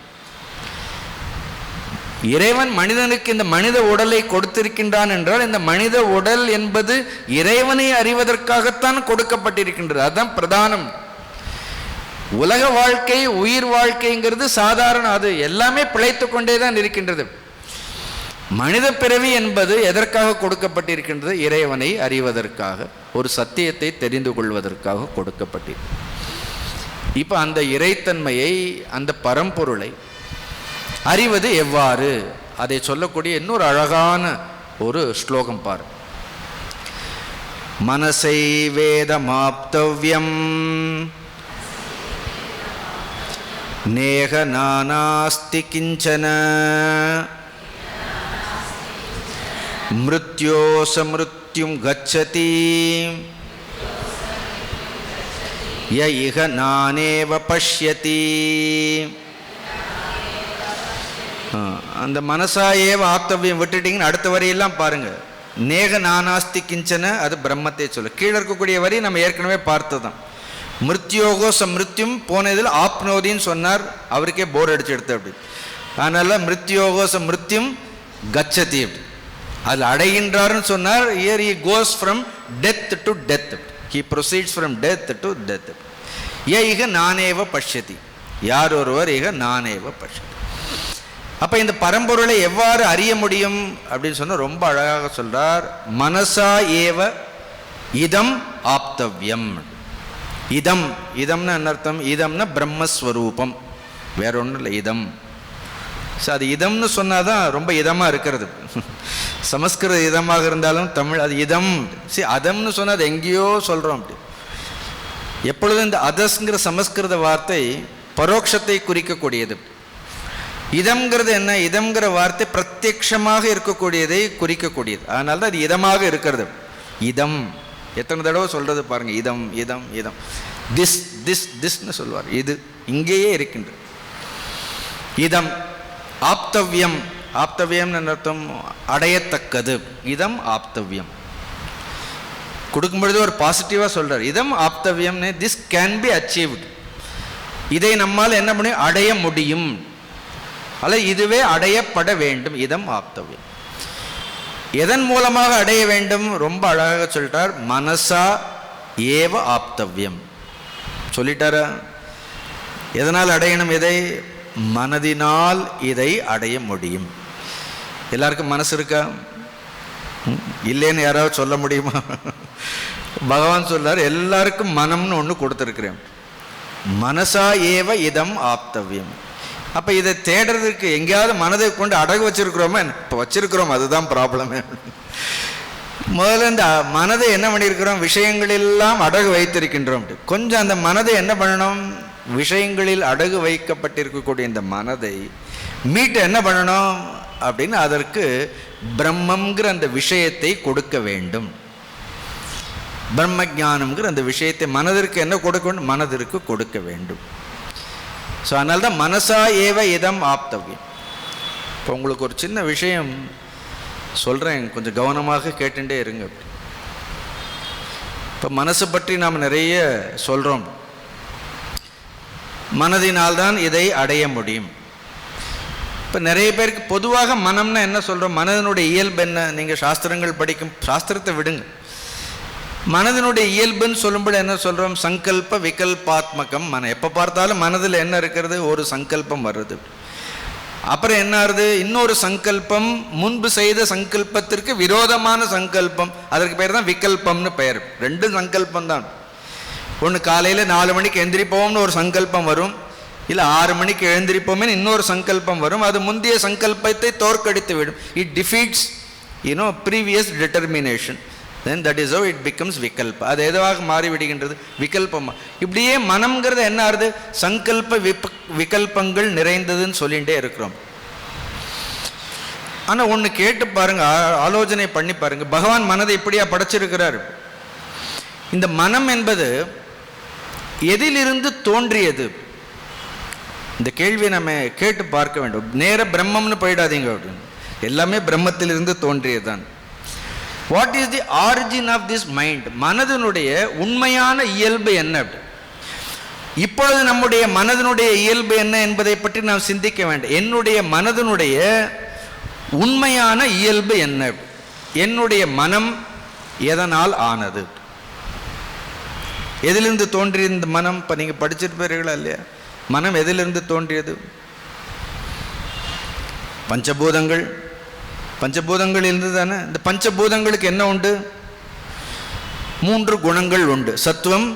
இறைவன் மனிதனுக்கு இந்த மனித உடலை கொடுத்திருக்கின்றான் என்றால் இந்த மனித உடல் என்பது இறைவனை அறிவதற்காகத்தான் கொடுக்கப்பட்டிருக்கின்றது. அதுதான் பிரதானம். உலக வாழ்க்கை, உயிர் வாழ்க்கைங்கிறது சாதாரண, அது எல்லாமே பிழைத்து கொண்டே தான் இருக்கின்றது. மனித பிறவி என்பது எதற்காக கொடுக்கப்பட்டிருக்கின்றது? இறைவனை அறிவதற்காக, ஒரு சத்தியத்தை தெரிந்து கொள்வதற்காக கொடுக்கப்பட்டிருக்கு. இப்போ அந்த இறைத்தன்மையை, அந்த பரம்பொருளை அறிவது எவ்வாறு, அதை சொல்லக்கூடிய இன்னொரு அழகான ஒரு ஸ்லோகம் பாரு. மனசை வேதமாப்தவ்யம் நேக நானாஸ்தி கிஞ்சன மிருத்யோச மிருத்யும் கச்சதி ய இக நானேவ பஷ்யதி. அந்த மனசா ஏவ ஆப்தவ்யம் விட்டுட்டீங்கன்னு அடுத்த வரியெல்லாம் பாருங்க. நேக நானாஸ்தி கிஞ்சன, அது பிரம்மத்தை சொல்ல. கீழே இருக்கக்கூடிய வரி நம்ம ஏற்கனவே பார்த்ததான். மிருத்யோகோ சமிருத்யும் போன இதில் ஆப்னோதின்னு சொன்னார், அவருக்கே போர் அடிச்சு எடுத்து அப்படி. அதனால மிருத்யோகோ சமிருத்யும் கச்சதி அப்படி அதில் அடைகின்றார்னு சொன்னார். Year he goes from death to death, he proceeds from death to death. இக நானேவ பஷ்யதி, யார் ஒருவர் இக நானேவ பஷ்யதி. அப்போ இந்த பரம்பொருளை எவ்வாறு அறிய முடியும் அப்படின்னு சொன்னால் ரொம்ப அழகாக சொல்றார். மனசா ஏவ இதம் ஆப்தவ்யம். இதம், இதம்னு என்ன அர்த்தம்? இதம்னா பிரம்மஸ்வரூபம், வேற ஒன்றும் இல்லை. இதம், அது இதம்னு சொன்னாதான் ரொம்ப இதமாக இருக்கிறது. சமஸ்கிருத இதமாக இருந்தாலும் தமிழ் அது இதம். அதம்னு சொன்னால் அது எங்கேயோ சொல்கிறோம். அப்படி எப்பொழுதும் இந்த அதஸ்ங்கிற சமஸ்கிருத வார்த்தை பரோட்சத்தை குறிக்கக்கூடியது. இதம்ங்கிறது என்ன? இதம்ங்கிற வார்த்தை பிரத்யட்சமாக இருக்கக்கூடியதை குறிக்கக்கூடியது. அதனால தான் அது இதமாக இருக்கிறது. இதம் எத்தனை தடவை சொல்றது பாருங்க. இதம் இதம் இதம். திஸ் திஸ் திஸ்ன்னு சொல்வார். இது இங்கேயே இருக்கின்றது. இதம் ஆப்தவ்யம். ஆப்தவ்யம் அர்த்தம் அடையத்தக்கது. இதம் ஆப்தவ்யம் கொடுக்கும் பொழுது ஒரு பாசிட்டிவாக சொல்றார். இதம் ஆப்தவ்யம், திஸ் கேன் பி அச்சீவ்டு. இதை நம்மால் என்ன பண்ணி அடைய முடியும், அல்ல இதுவே அடையப்பட வேண்டும். இதம் ஆப்தவ்யம். எதன் மூலமாக அடைய வேண்டும்? ரொம்ப அழகாக சொல்லிட்டார். மனசா ஏவ ஆப்தவ்யம் சொல்லிட்டாரா? எதனால் அடையணும் இதை? மனதினால் இதை அடைய முடியும். எல்லாருக்கும் மனசு இருக்கா? இல்லைன்னு யாராவது சொல்ல முடியுமா? பகவான் சொல்றார், எல்லாருக்கும் மனம்னு ஒன்று கொடுத்துருக்கிறேன். மனசா ஏவ இதம் ஆப்தவ்யம். அப்போ இதை தேடுறதுக்கு எங்கேயாவது மனதை கொண்டு அடகு வச்சிருக்கிறோமா? இப்போ வச்சிருக்கிறோம், அதுதான் ப்ராப்ளமே. முதல்ல இந்த மனதை என்ன பண்ணியிருக்கிறோம்? விஷயங்களெல்லாம் அடகு வைத்திருக்கின்றோம். கொஞ்சம் அந்த மனதை என்ன பண்ணணும்? விஷயங்களில் அடகு வைக்கப்பட்டிருக்கக்கூடிய இந்த மனதை மீட்டு என்ன பண்ணணும்? அப்படின்னு அதற்கு பிரம்மங்கிற அந்த விஷயத்தை கொடுக்க வேண்டும். பிரம்ம ஞானம்ங்கிற அந்த விஷயத்தை மனதிற்கு என்ன கொடுக்க வேண்டும்? மனதிற்கு கொடுக்க வேண்டும். ஸோ அதனால தான் மனசா ஏவ இதம் ஆப்தவ்யம். இப்போ உங்களுக்கு ஒரு சின்ன விஷயம் சொல்கிறேன், கொஞ்சம் கவனமாக கேட்டுட்டே இருங்க. இப்போ மனசை பற்றி நாம் நிறைய சொல்கிறோம். மனதினால்தான் இதை அடைய முடியும். இப்போ நிறைய பேருக்கு பொதுவாக மனம்னா என்ன சொல்கிறோம்? மனதினுடைய இயல்பு என்ன? நீங்கள் சாஸ்திரங்கள் படிக்கும், சாஸ்திரத்தை விடுங்க, மனதினுடைய இயல்புன்னு சொல்லும்போது என்ன சொல்கிறோம்? சங்கல்ப விகல்பாத்மகம் மனம். எப்போ பார்த்தாலும் மனதில் என்ன இருக்கிறது? ஒரு சங்கல்பம் வருது. அப்புறம் என்ன ஆகுது? இன்னொரு சங்கல்பம், முன்பு செய்த சங்கல்பத்திற்கு விரோதமான சங்கல்பம், அதற்கு பேர் தான் விகல்பம்னு பெயர். ரெண்டு சங்கல்பம் தான். ஒன்று காலையில் 4 மணிக்கு எழுந்திரிப்போம்னு ஒரு சங்கல்பம் வரும், இல்லை 6 மணிக்கு எழுந்திரிப்போமே இன்னொரு சங்கல்பம் வரும். அது முந்தைய சங்கல்பத்தை தோற்கடித்து விடும். It defeats previous determination. Then that is how it becomes விகல்ப. அது எதுவாக மாறிவிடுகின்றது? விகல்பமா. இப்படியே மனம்ங்கிறது என்ன ஆகுது? சங்கல்ப விகல்பங்கள் நிறைந்ததுன்னு சொல்லிகிட்டே இருக்கிறோம். ஆனால் ஒன்று கேட்டு பாருங்க, ஆலோசனை பண்ணி பாருங்க, பகவான் மனதை இப்படியா படைச்சிருக்கிறார்? இந்த மனம் என்பது எதிலிருந்து தோன்றியது? இந்த கேள்வியை நம்ம கேட்டு பார்க்க வேண்டும். நேர பிரம்மம்னு போயிடாதீங்க. அப்படின்னு எல்லாமே பிரம்மத்திலிருந்து தோன்றியதுதான். What is the origin of this mind? மனதினுடைய உண்மையான இயல்பு என்ன? இப்பொழுது நம்முடைய மனதினுடைய இயல்பு என்ன என்பதை பற்றி நாம் சிந்திக்க வேண்டும். என்னுடைய மனதினுடைய உண்மையான இயல்பு என்ன? என்னுடைய மனம் எதனால் ஆனது? எதிலிருந்து தோன்றிய இந்த மனம்? இப்போ நீங்கள் படிச்சிருப்பீர்களா இல்லையா? மனம் எதிலிருந்து தோன்றியது? பஞ்சபூதங்கள். பஞ்சபூதங்கள் இருந்து தானே. இந்த பஞ்சபூதங்களுக்கு என்ன உண்டு? 3 குணங்கள் உண்டு. சத்துவம்,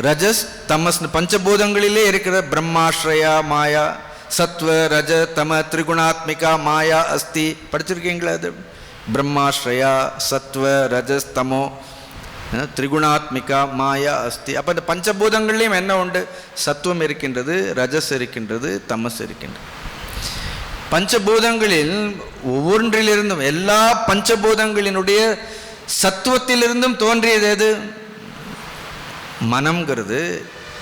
ரஜஸ், தமஸ். பஞ்சபூதங்களிலே இருக்கிற பிரம்மாஸ்ரயா மாயா, சத்வ ரஜ தம திரிகுணாத்மிகா மாயா அஸ்தி. படிச்சிருக்கீங்களா? அது பிரம்மாஸ்ரயா சத்வ ரஜஸ் தமோ திரிகுணாத்மிகா மாயா அஸ்தி. அப்போ இந்த பஞ்சபூதங்கள்லையும் என்ன உண்டு? சத்துவம் இருக்கின்றது, ரஜஸ் இருக்கின்றது, தமஸ் இருக்கின்றது. பஞ்சபூதங்களில் ஒவ்வொன்றிலிருந்தும், எல்லா பஞ்சபூதங்களினுடைய சத்துவத்திலிருந்தும் தோன்றியது எது? மனம்ங்கிறது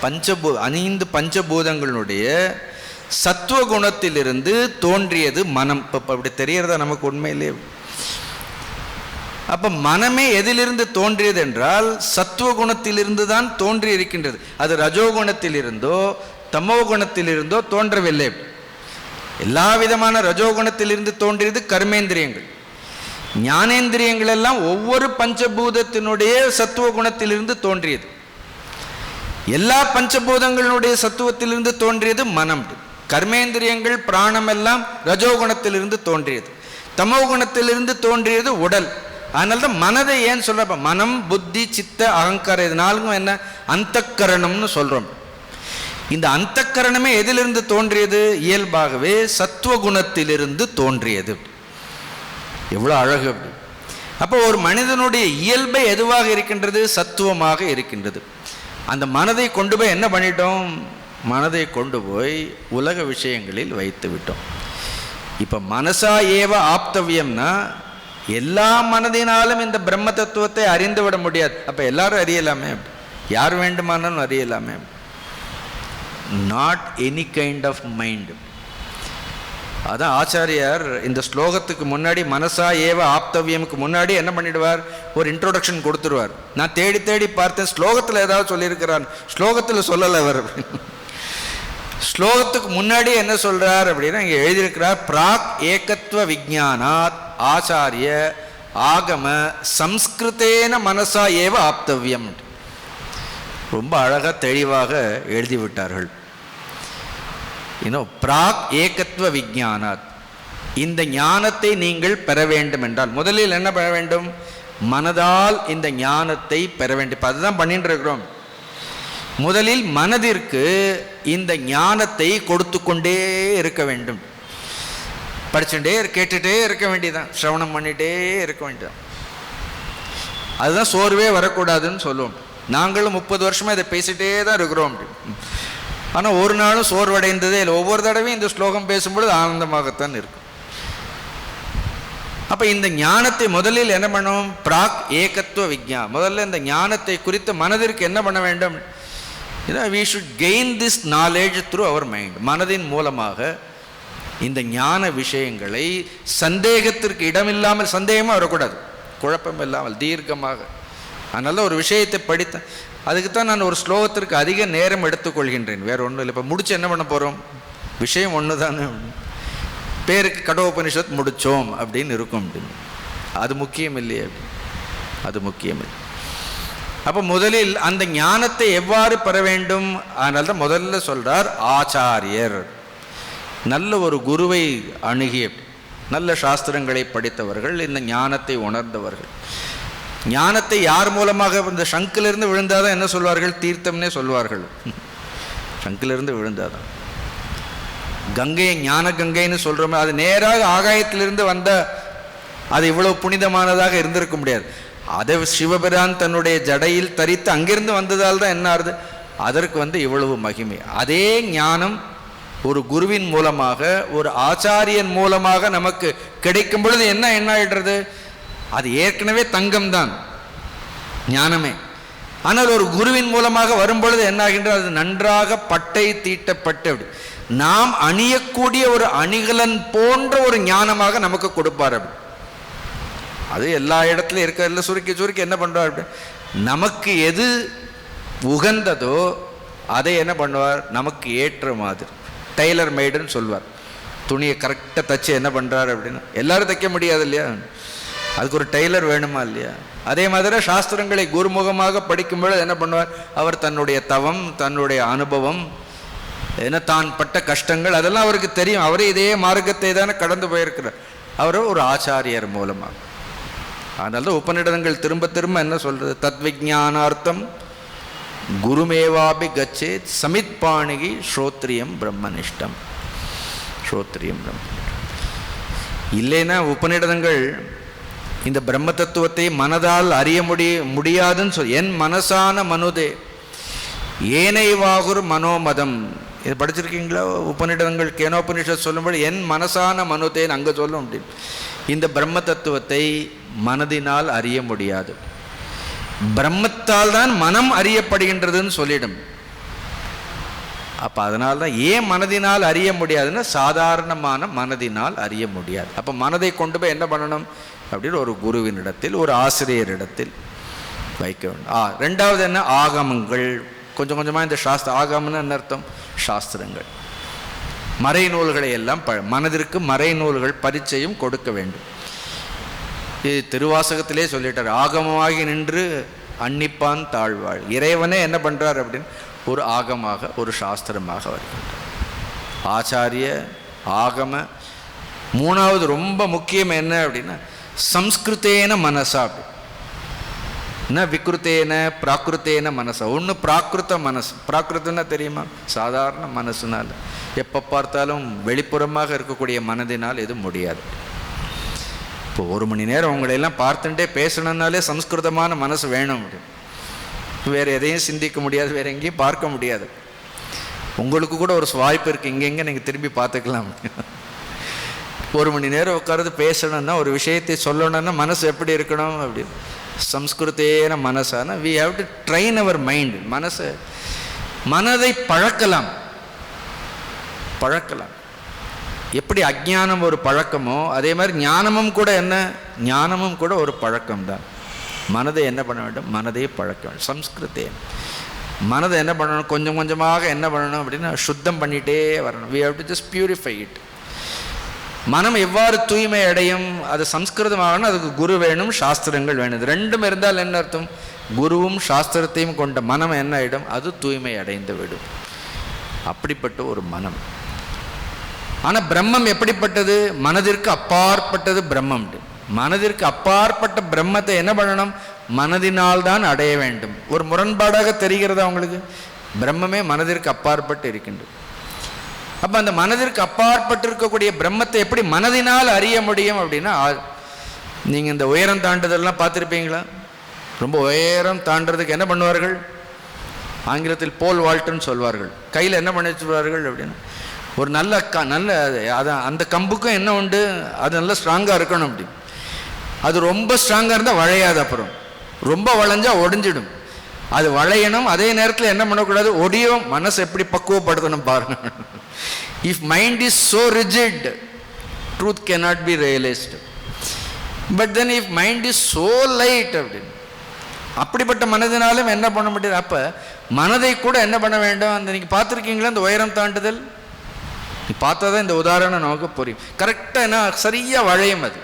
5 பஞ்சபூதங்களுடைய சத்துவ குணத்திலிருந்து தோன்றியது மனம். இப்போ அப்படி தெரியறதா நமக்கு உண்மையிலே? அப்போ மனமே எதிலிருந்து தோன்றியது என்றால் சத்துவ குணத்திலிருந்து தான் தோன்றி இருக்கின்றது. அது ரஜோகுணத்திலிருந்தோ தமோ குணத்திலிருந்தோ தோன்றவில்லை. எல்லா விதமான ரஜோகுணத்திலிருந்து தோன்றியது கர்மேந்திரியங்கள். ஞானேந்திரியங்கள் எல்லாம் ஒவ்வொரு பஞ்சபூதத்தினுடைய சத்துவ குணத்திலிருந்து தோன்றியது. எல்லா பஞ்சபூதங்களுடைய சத்துவத்திலிருந்து தோன்றியது மனம். கர்மேந்திரியங்கள் பிராணம் எல்லாம் ரஜோகுணத்திலிருந்து தோன்றியது. தமோ குணத்திலிருந்து தோன்றியது உடல். அதனால தான் மனதை ஏன் சொல்ற? மனம், புத்தி, சித்த, அகங்காரம், இது 4ம் என்ன? அந்தக்கரணம்னு சொல்றோம். இந்த அந்தக்கரணமே எதிலிருந்து தோன்றியது? இயல்பாகவே சத்துவகுணத்திலிருந்து தோன்றியது. எவ்வளோ அழகு! அப்போ ஒரு மனிதனுடைய இயல்பை எதுவாக இருக்கின்றது? சத்துவமாக இருக்கின்றது. அந்த மனதை கொண்டு போய் என்ன பண்ணிட்டோம்? மனதை கொண்டு போய் உலக விஷயங்களில் வைத்து விட்டோம். இப்போ மனசா ஏவ ஆப்தவியம்னா எல்லா மனதினாலும் இந்த பிரம்ம தத்துவத்தை அறிந்து விட முடியாது. அப்போ எல்லாரும் அறியலாமே, யார் வேண்டுமானாலும் அறியலாமே. Not any kind of mind. அதான் ஆச்சாரியார் இந்த ஸ்லோகத்துக்கு முன்னாடி, மனசா ஏவ ஆப்தவியமுக்கு முன்னாடி என்ன பண்ணிடுவார்? ஒரு இன்ட்ரோடக்ஷன் கொடுத்துருவார். நான் தேடி தேடி பார்த்தேன், ஸ்லோகத்தில் ஏதாவது சொல்லியிருக்கிறான், ஸ்லோகத்தில் சொல்லலை அவர். ஸ்லோகத்துக்கு முன்னாடி என்ன சொல்றார் அப்படின்னா, இங்கே எழுதியிருக்கிறார், பிராக் ஏகத்துவ விஜானாத் ஆச்சாரிய ஆகம சம்ஸ்கிருதேன மனசா ஏவ ஆப்தவியம். ரொம்ப அழகாக தெளிவாக எழுதிவிட்டார்கள். பிராக் ஏகத்துவ விஜானாத். இந்த ஞானத்தை நீங்கள் பெற வேண்டும் என்றால் முதலில் என்ன பெற வேண்டும்? மனதால் இந்த ஞானத்தை பெற வேண்டும். இப்போ அதுதான் பண்ணிட்டு இருக்கிறோம். முதலில் மனதிற்கு இந்த ஞானத்தை கொடுத்து கொண்டே இருக்க வேண்டும். படிச்சுட்டே கேட்டுட்டே இருக்க வேண்டியதான், சிரவணம் பண்ணிட்டே இருக்க வேண்டியதான். அதுதான் சோர்வே வரக்கூடாதுன்னு சொல்லுவோம். நாங்களும் 30 வருஷமாக இதை பேசிகிட்டே தான் இருக்கிறோம். ஆனால் ஒரு நாளும் சோர்வடைந்ததே இல்லை. ஒவ்வொரு தடவையும் இந்த ஸ்லோகம் பேசும்பொழுது ஆனந்தமாகத்தான் இருக்கும். அப்போ இந்த ஞானத்தை முதலில் என்ன பண்ணணும்? பிராக் ஏகத்துவ விஜ்ஞா. முதல்ல இந்த ஞானத்தை குறித்து மனதிற்கு என்ன பண்ண வேண்டும்? we should gain this knowledge through our mind. மனதின் மூலமாக இந்த ஞான விஷயங்களை சந்தேகத்திற்கு இடமில்லாமல், சந்தேகமாக வரக்கூடாது, குழப்பம் இல்லாமல் தீர்க்கமாக. அதனால ஒரு விஷயத்தை படித்த, அதுக்குத்தான் நான் ஒரு ஸ்லோகத்திற்கு அதிக நேரம் எடுத்துக்கொள்கின்றேன். வேறு ஒன்றும் இல்லை. இப்போ முடிச்சு என்ன பண்ண போகிறோம்? விஷயம் ஒன்று தானே. பேருக்கு கடோபனிஷத் முடித்தோம் அப்படின்னு இருக்கும் அப்படின்னு. அது முக்கியம் இல்லையே, அது முக்கியம் இல்லை. அப்போ முதலில் அந்த ஞானத்தை எவ்வாறு பெற வேண்டும்? அதனால தான் முதல்ல சொல்கிறார் ஆச்சாரியர். நல்ல ஒரு குருவை அணுகிய, நல்ல சாஸ்திரங்களை படித்தவர்கள், இந்த ஞானத்தை உணர்ந்தவர்கள். ஞானத்தை யார் மூலமாக? இந்த சங்கிலிருந்து விழுந்தாதான் என்ன சொல்வார்கள்? தீர்த்தம்னே சொல்வார்கள். சங்கிலிருந்து விழுந்தாதான். கங்கை ஞான கங்கைன்னு சொல்கிறோமே, அது நேராக ஆகாயத்திலிருந்து வந்த, அது இவ்வளவு புனிதமானதாக இருந்திருக்க முடியாது. அதை சிவபிரான் தன்னுடைய ஜடையில் தரித்து அங்கிருந்து வந்ததால் தான் என்ன ஆறுது? அதற்கு இவ்வளவு மகிமை. அதே ஞானம் ஒரு குருவின் மூலமாக, ஒரு ஆச்சாரியன் மூலமாக நமக்கு கிடைக்கும் பொழுது என்ன ஆயிடுறது? அது ஏற்கனவே தங்கம்தான் ஞானமே. ஆனால் ஒரு குருவின் மூலமாக வரும்பொழுது என்ன ஆகின்றது? அது நன்றாக பட்டை தீட்டப்பட்டு அப்படி நாம் அணியக்கூடிய ஒரு அணிகலன் போன்ற ஒரு ஞானமாக நமக்கு கொடுப்பார். அப்படி அது எல்லா இடத்துலையும் இருக்கிறதுல சுருக்கி சுருக்கி என்ன பண்ணுவார்? அப்படி நமக்கு எது உகந்ததோ அதை என்ன பண்ணுவார்? நமக்கு ஏற்ற மாதிரி டெய்லர் மேடுன்னு சொல்வார். துணியை கரெக்டாக தச்சு என்ன பண்ணுறாரு அப்படின்னா, எல்லாரும் தைக்க முடியாது இல்லையா, அதுக்கு ஒரு டெய்லர் வேணுமா இல்லையா? அதே மாதிரி சாஸ்திரங்களை குருமுகமாக படிக்கும்பொழுது என்ன பண்ணுவார்? அவர் தன்னுடைய தவம், தன்னுடைய அனுபவம், என்ன தான் பட்ட கஷ்டங்கள் அதெல்லாம் அவருக்கு தெரியும். அவரே இதே மார்க்கத்தை தானே கடந்து போயிருக்கிறார், அவர் ஒரு ஆச்சாரியர் மூலமாக. அதனால தான் உபநிடதங்கள் திரும்ப திரும்ப என்ன சொல்கிறது? தத்விஜானார்த்தம் குருமேவாபி கச்சேத் சமித்பாணிகி ஸ்ரோத்ரியம் பிரம்மனிஷ்டம். ஸ்ரோத்ரியம் பிரம்மனிஷ்டம் இல்லைன்னா உபநிடதங்கள் இந்த பிரம்ம தத்துவத்தை மனதால் அறிய முடியாதுன்னு சொல்லி, என் மனசான மனுதே ஏனைவாகுர் மனோமதம். இது படிச்சிருக்கீங்களா? உபநிடதங்கள் கேனோபனிஷத் சொல்லும்போது என் மனசான மனுதேன்னு அங்கே சொல்லும் அப்படின்னு. இந்த பிரம்ம தத்துவத்தை மனதினால் அறிய முடியாது, பிரம்மத்தால் தான் மனம் அறியப்படுகின்றதுன்னு சொல்லிடும். அப்போ அதனால தான் ஏன் மனதினால் அறிய முடியாதுன்னா, சாதாரணமான மனதினால் அறிய முடியாது. அப்போ மனதை கொண்டு போய் என்ன பண்ணணும் அப்படின்னு ஒரு குருவினிடத்தில், ஒரு ஆசிரியரிடத்தில் வைக்க வேண்டும். ரெண்டாவது என்ன? ஆகமங்கள். கொஞ்சம் கொஞ்சமாக இந்த ஆகமம்னு என்ன அர்த்தம்? சாஸ்திரங்கள், மறைநூல்களை எல்லாம் மனதிற்கு மறைநூல்கள் பரிச்சயம் கொடுக்க வேண்டும். இது திருவாசகத்திலே சொல்லிட்டார், ஆகமமாகி நின்று அன்னிப்பான் தாழ்வாள். இறைவனே என்ன பண்ணுறார் அப்படின்னு ஒரு ஆகமாக, ஒரு சாஸ்திரமாக வருகின்றார். ஆச்சாரிய ஆகம. மூணாவது ரொம்ப முக்கியம் என்ன அப்படின்னா, சம்ஸ்கிருத்தேன மனசா. அப்படி என்ன? விக்ருத்தேன பிராகிருத்தேன மனசா. ஒன்று பிராகிருத்த மனசு. பிராகிருத்தம்னா தெரியுமா? சாதாரண மனசுனால், எப்போ பார்த்தாலும் வெளிப்புறமாக இருக்கக்கூடிய மனதினால் இது முடியாது. இப்போ 1 மணி நேரம் உங்களையெல்லாம் பார்த்துட்டே பேசணுன்னாலே சம்ஸ்கிருதமான மனசு வேணும். வேறு எதையும் சிந்திக்க முடியாது, வேறு எங்கேயும் பார்க்க முடியாது. உங்களுக்கு கூட ஒரு வாய்ப்பு இருக்குது, இங்கெங்கே நீங்கள் திரும்பி பார்த்துக்கலாம். 1 மணி நேரம் உட்கார்ந்து பேசணும்னா, ஒரு விஷயத்தை சொல்லணும்னா மனசு எப்படி இருக்கணும் அப்படின்னு, சம்ஸ்கிருத்தேன மனசான we have to train our mind. மனதை பழக்கலாம். எப்படி அஜ்ஞானம் ஒரு பழக்கமோ அதே மாதிரி ஞானமும் கூட என்ன? ஞானமும் கூட ஒரு பழக்கம்தான். மனதை என்ன பண்ண வேண்டும்? மனதை பழக்க வேண்டும். சம்ஸ்கிருத்தே மனதை என்ன பண்ணணும்? கொஞ்சம் கொஞ்சமாக என்ன பண்ணணும் அப்படின்னா சுத்தம் பண்ணிகிட்டே வரணும். We have to just purify it. மனம் எவ்வாறு தூய்மை அடையும்? அது சம்ஸ்கிருதமாகணும், அதுக்கு குரு வேணும், சாஸ்திரங்கள் வேணும். இது ரெண்டும் இருந்தால் என்ன அர்த்தம்? குருவும் சாஸ்திரத்தையும் கொண்ட மனம் என்ன ஆகிடும்? அது தூய்மை அடைந்து விடும். அப்படிப்பட்ட ஒரு மனம். ஆனால் பிரம்மம் எப்படிப்பட்டது? மனதிற்கு அப்பாற்பட்டது பிரம்மம். மனதிற்கு அப்பாற்பட்ட பிரம்மத்தை என்ன பண்ணணும்? மனதினால் தான் அடைய வேண்டும். ஒரு முரண்பாடாக தெரிகிறது அவங்களுக்கு. பிரம்மமே மனதிற்கு அப்பாற்பட்டு இருக்கின்றது. அப்போ அந்த மனதிற்கு அப்பாற்பட்டு இருக்கக்கூடிய பிரம்மத்தை எப்படி மனதினால் அறிய முடியும் அப்படின்னா, நீங்கள் இந்த உயரம் தாண்டுதல்லாம் பார்த்துருப்பீங்களா? ரொம்ப உயரம் தாண்டுறதுக்கு என்ன பண்ணுவார்கள்? ஆங்கிலத்தில் போல் வால்ட்டுன்னு சொல்வார்கள். கையில் என்ன பண்ணி வச்சுருவார்கள் அப்படின்னா, ஒரு நல்ல அதான் அந்த கம்புக்கும் என்ன உண்டு? அது நல்லா ஸ்ட்ராங்காக இருக்கணும். அப்படி அது ரொம்ப ஸ்ட்ராங்காக இருந்தால் வளையாது, அப்புறம் ரொம்ப வளைஞ்சா ஒடிஞ்சிடும். அது வளையணும், அதே நேரத்தில் என்ன பண்ணக்கூடாது, ஒடியும். மனசு எப்படி பக்குவப்படுத்தணும் பாருங்க. If mind is so rigid, truth cannot be realized. But then if mind is so light அப்படின்னு, அப்படிப்பட்ட மனதினாலும் என்ன பண்ண முடியாது. அப்போ மனதை கூட என்ன பண்ண வேண்டும், அந்த நீங்கள் பார்த்துருக்கீங்களா இந்த உயரம் தாண்டுதல், நீ பார்த்தா தான் இந்த உதாரணம் நமக்கு புரியும். கரெக்டாக என்ன சரியாக வளையும். அது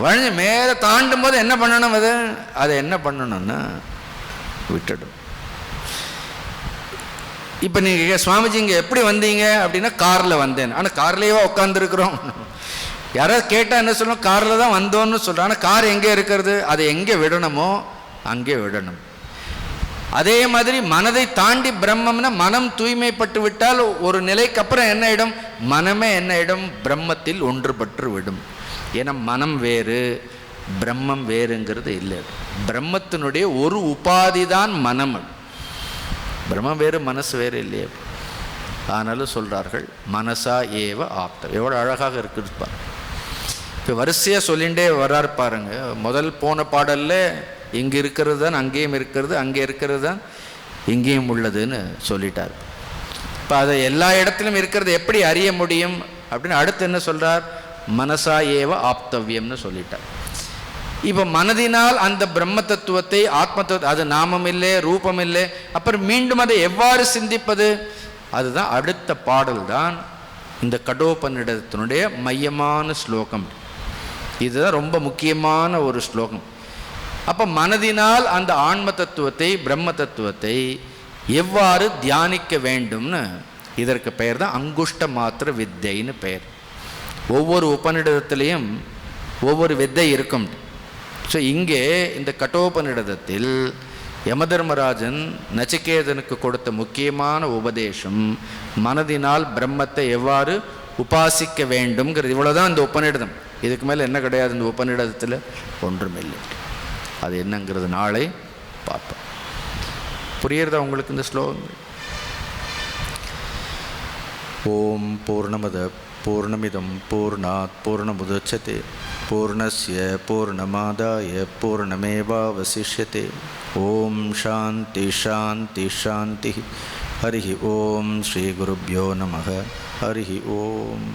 வளைஞ்சு மேலே தாண்டும் போது என்ன பண்ணணும், அதை என்ன பண்ணணும்னா விட்டுடும். இப்போ நீங்கள் சுவாமிஜி இங்கே எப்படி வந்தீங்க அப்படின்னா காரில் வந்தேன். ஆனால் கார்லேயே உட்காந்துருக்குறோம். யாராவது கேட்டால் என்ன சொல்லணும், காரில் தான் வந்தோன்னு சொல்கிறோம். ஆனால் கார் எங்கே இருக்கிறது, அதை எங்கே விடணுமோ அங்கே விடணும். அதே மாதிரி மனதை தாண்டி பிரம்மம்னா மனம் தூய்மைப்பட்டு விட்டால் ஒரு நிலைக்கு அப்புறம் என்ன இடம், மனமே என்ன இடம், பிரம்மத்தில் ஒன்றுபட்டு விடும். ஏன்னா மனம் வேறு பிரம்மம் வேறுங்கிறது இல்லை. பிரம்மத்தினுடைய ஒரு உபாதி தான் மனம். பிரம்மம் வேறு மனசு வேறு இல்லையே. ஆனாலும் சொல்கிறார்கள் மனசா ஏவ ஆப்தம். எவ்வளோ அழகாக இருக்குதுப்பா. இப்போ வரிசையாக சொல்லிகிட்டே வர்றாரு பாருங்க. முதல் போன பாடலில் இங்கே இருக்கிறது தான் அங்கேயும் இருக்கிறது, அங்கே இருக்கிறது தான் இங்கேயும் உள்ளதுன்னு சொல்லிட்டார். இப்போ அதை எல்லா இடத்துலையும் இருக்கிறது எப்படி அறிய முடியும் அப்படின்னு அடுத்து என்ன சொல்கிறார், மனசா ஏவ ஆப்தவ்யம்னு சொல்லிட்டார். இப்போ மனதினால் அந்த பிரம்ம தத்துவத்தை ஆத்ம தத்துவத்தை, அது நாமம் இல்லை ரூபம் இல்லை, அப்புறம் மீண்டும் அதை எவ்வாறு சிந்திப்பது, அதுதான் அடுத்த பாடல் தான் இந்த கடோபநிடத்தினுடைய மையமான ஸ்லோகம். இதுதான் ரொம்ப முக்கியமான ஒரு ஸ்லோகம். அப்போ மனதினால் அந்த ஆன்ம தத்துவத்தை பிரம்ம தத்துவத்தை எவ்வாறு தியானிக்க வேண்டும்னு, இதற்கு பெயர் தான் அங்குஷ்ட மாத்திர வித்தைன்னு பெயர். ஒவ்வொரு உபநிடதத்திலையும் ஒவ்வொரு வித்தை இருக்கும். ஸோ இங்கே இந்த கடோபநிடதத்தில் யமதர்மராஜன் நச்சிகேதனுக்கு கொடுத்த முக்கியமான உபதேசம் மனதினால் பிரம்மத்தை எவ்வாறு உபாசிக்க வேண்டும்ங்கிறது. இவ்வளோதான் இந்த உபநிடதம். இதுக்கு மேலே என்ன கிடையாது இந்த உபநிடதத்தில், ஒன்றுமில்லை. அது என்னங்கிறது நாளை பார்ப்போம். புரியுறதா உங்களுக்கு இந்த ஸ்லோகங்கள்? ஓம் பூர்ணமத பூர்ணமிதம் பூர்ணாத் பூர்ணமுதச்யதே பூர்ணஸ்ய பூர்ணமாதாய பூர்ணமேவாவசிஷ்யதே. ஓம் சாந்தி சாந்தி சாந்தி. ஹரி ஓம் ஸ்ரீ குருப்யோ நமः. ஹரி ஓம்.